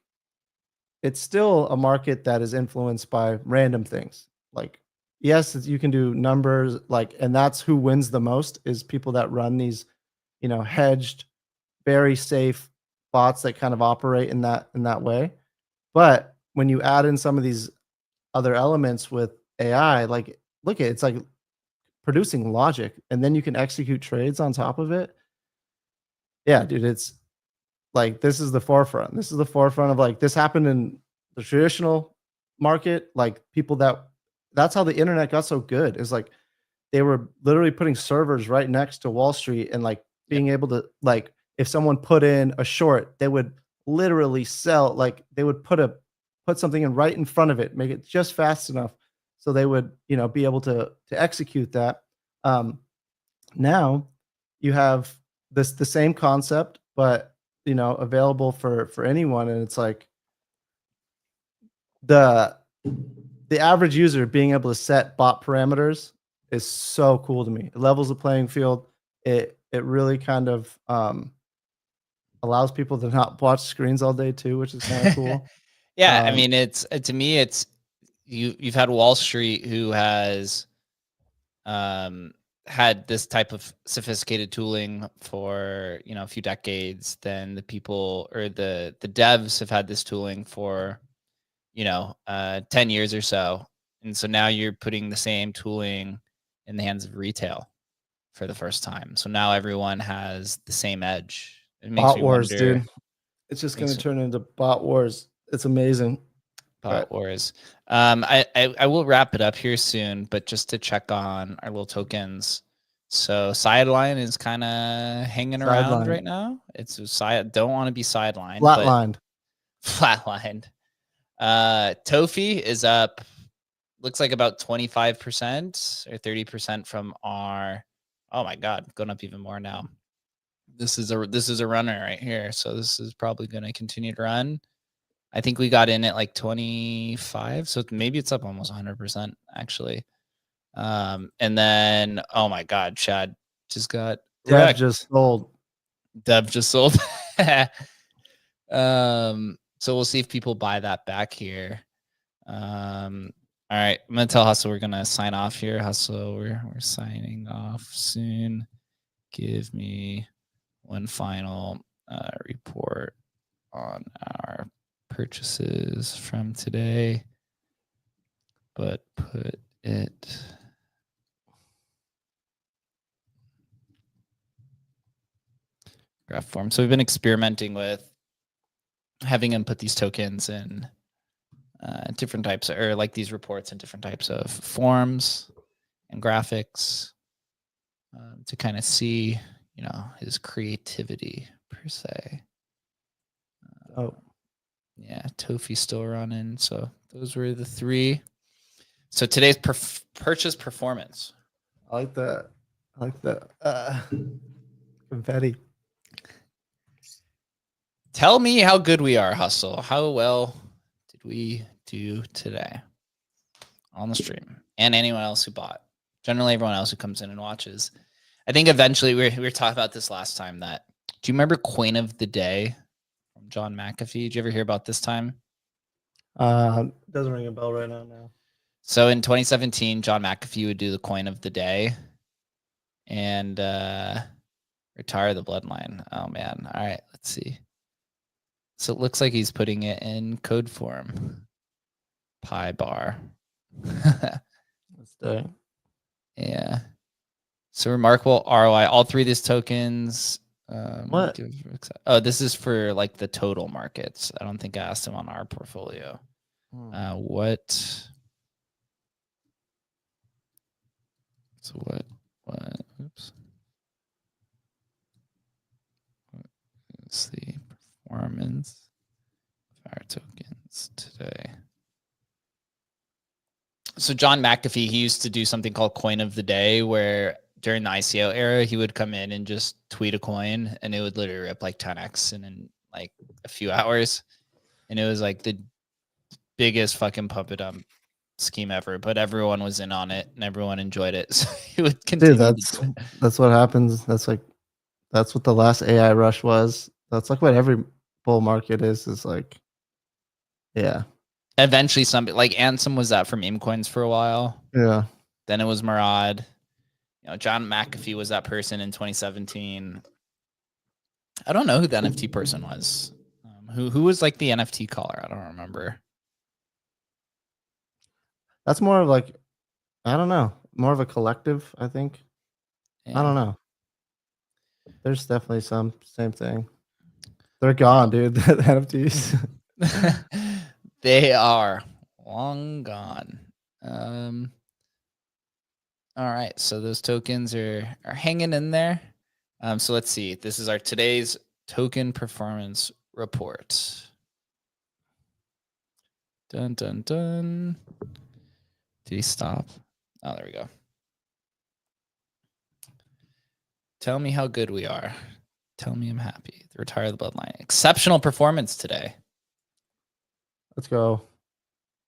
it's still a market that is influenced by random things. Like yes, you can do numbers like, and that's who wins the most is people that run these hedged, very safe bots that kind of operate in that way. But when you add in some of these other elements with AI, like look at it's like producing logic, and then you can execute trades on top of it. Yeah, dude, it's like this is the forefront. This is the forefront of like this happened in the traditional market. Like people that's how the internet got so good. Is like they were literally putting servers right next to Wall Street and like Yep. being able to like if someone put in a short, they would literally sell like they would put put something in right in front of it, make it just fast enough so they would, be able to execute that. Now you have the same concept, but available for anyone, and it's like the average user being able to set bot parameters is so cool to me. It levels the playing field. It really kind of allows people to not watch screens all day too, which is kind of cool. Yeah, I mean, it's to me, it's you've had Wall Street who has had this type of sophisticated tooling for a few decades. Then the people or the devs have had this tooling for 10 years or so, and so now you're putting the same tooling in the hands of retail for the first time. So now everyone has the same edge. It makes Bot me wars, wonder. dude. It's just going to turn into bot wars. It's amazing. Bot wars. I will wrap it up here soon, but just to check on our little tokens. So sideline is kind of hanging around right now. It's a side. Don't want to be sidelined. Flatlined. Flatlined. Tofi is up. Looks like about 25% or 30% from our. Oh my God, going up even more now. This is a runner right here. So this is probably going to continue to run. I think we got in at like 25, so maybe it's up almost 100% actually. And then oh my God, Chad just got Dev just sold. Dev just sold. So we'll see if people buy that back here. All right, I'm gonna tell Hustle we're gonna sign off here. Hustle, we're signing off soon. Give me one final report on our purchases from today, but put it graph form. So we've been experimenting with having them put these tokens in different types or like these reports in different types of forms and graphics to kind of see, his creativity per se. Yeah, Tofi still running. So those were the three. So today's purchase performance. I like that. Confetti. Tell me how good we are, Hustle. How well did we do today on the stream? And anyone else who bought. Generally, everyone else who comes in and watches. I think eventually we were talking about this last time. That do you remember Coin of the Day from John McAfee? Did you ever hear about this time? Doesn't ring a bell right now. No. So in 2017, John McAfee would do the Coin of the Day and retire the bloodline. Oh man! All right, let's see. So it looks like he's putting it in code form. Pi bar. Let's do. Yeah. So remarkable ROI. All three of these tokens. What? Oh, this is for like the total markets. I don't think I asked him on our portfolio. What? So what? Oops. What is the performance of our tokens today? So John McAfee, he used to do something called Coin of the Day, where during the ICO era, he would come in and just tweet a coin, and it would literally rip like 10x in like a few hours, and it was like the biggest fucking pump it up scheme ever. But everyone was in on it, and everyone enjoyed it. So he would continue. Dude, that's what happens. That's what the last AI rush was. That's like what every bull market is like. Yeah. Eventually, somebody like Ansem was that for Memecoins for a while. Yeah. Then it was Murad. John McAfee was that person in 2017. I don't know who the NFT person was. Who was like the NFT caller? I don't remember. That's more of like, I don't know, more of a collective, I think. Yeah. I don't know. There's definitely some same thing. They're gone, dude. The NFTs. They are long gone. All right, so those tokens are hanging in there. So let's see. This is our today's token performance report. Dun, dun, dun. Did he stop? Oh, there we go. Tell me how good we are. Tell me I'm happy. The Retire the Bloodline. Exceptional performance today. Let's go.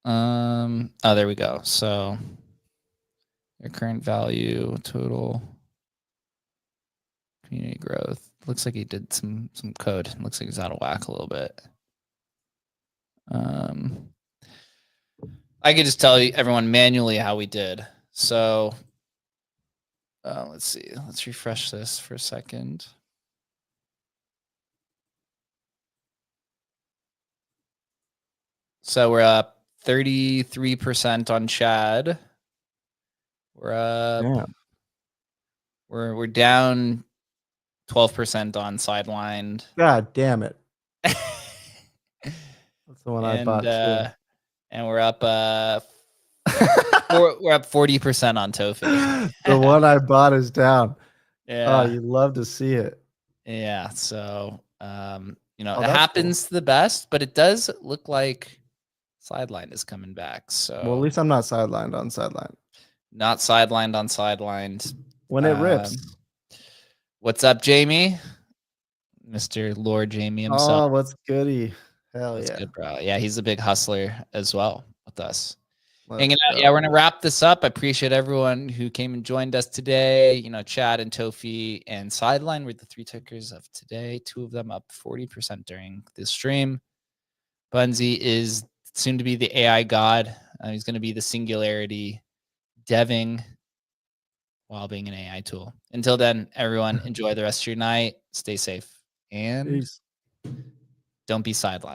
Oh, there we go. So your current value, total community growth. Looks like he did some code. Looks like he's out of whack a little bit. I could just tell you everyone manually how we did. So let's see. Let's refresh this for a second. So we're up 33% on Chad. We're up. Yeah. We're down 12% on Sidelined. God damn it. That's the one I bought too. And we're up we're up 40% on Tofi. The one I bought is down. Yeah. Oh, you love to see it. Yeah. So it happens to the best, but it does look like Sideline is coming back. So well, at least I'm not sidelined on Sideline. Not sidelined on Sidelined. When it rips. What's up, Jamie? Mr. Lord Jamie himself. Oh, what's goody? Hell That's yeah. good, bro. Yeah, he's a big hustler as well with us. Let's Hanging out. go. Yeah, we're gonna wrap this up. I appreciate everyone who came and joined us today. Chad and Tofi and Sideline were the 3 tickers of today. 2 of them up 40% during this stream. Bunzy is soon to be the AI god. He's going to be the singularity deving while being an AI tool. Until then, everyone, enjoy the rest of your night. Stay safe and Peace. don't be sidelined.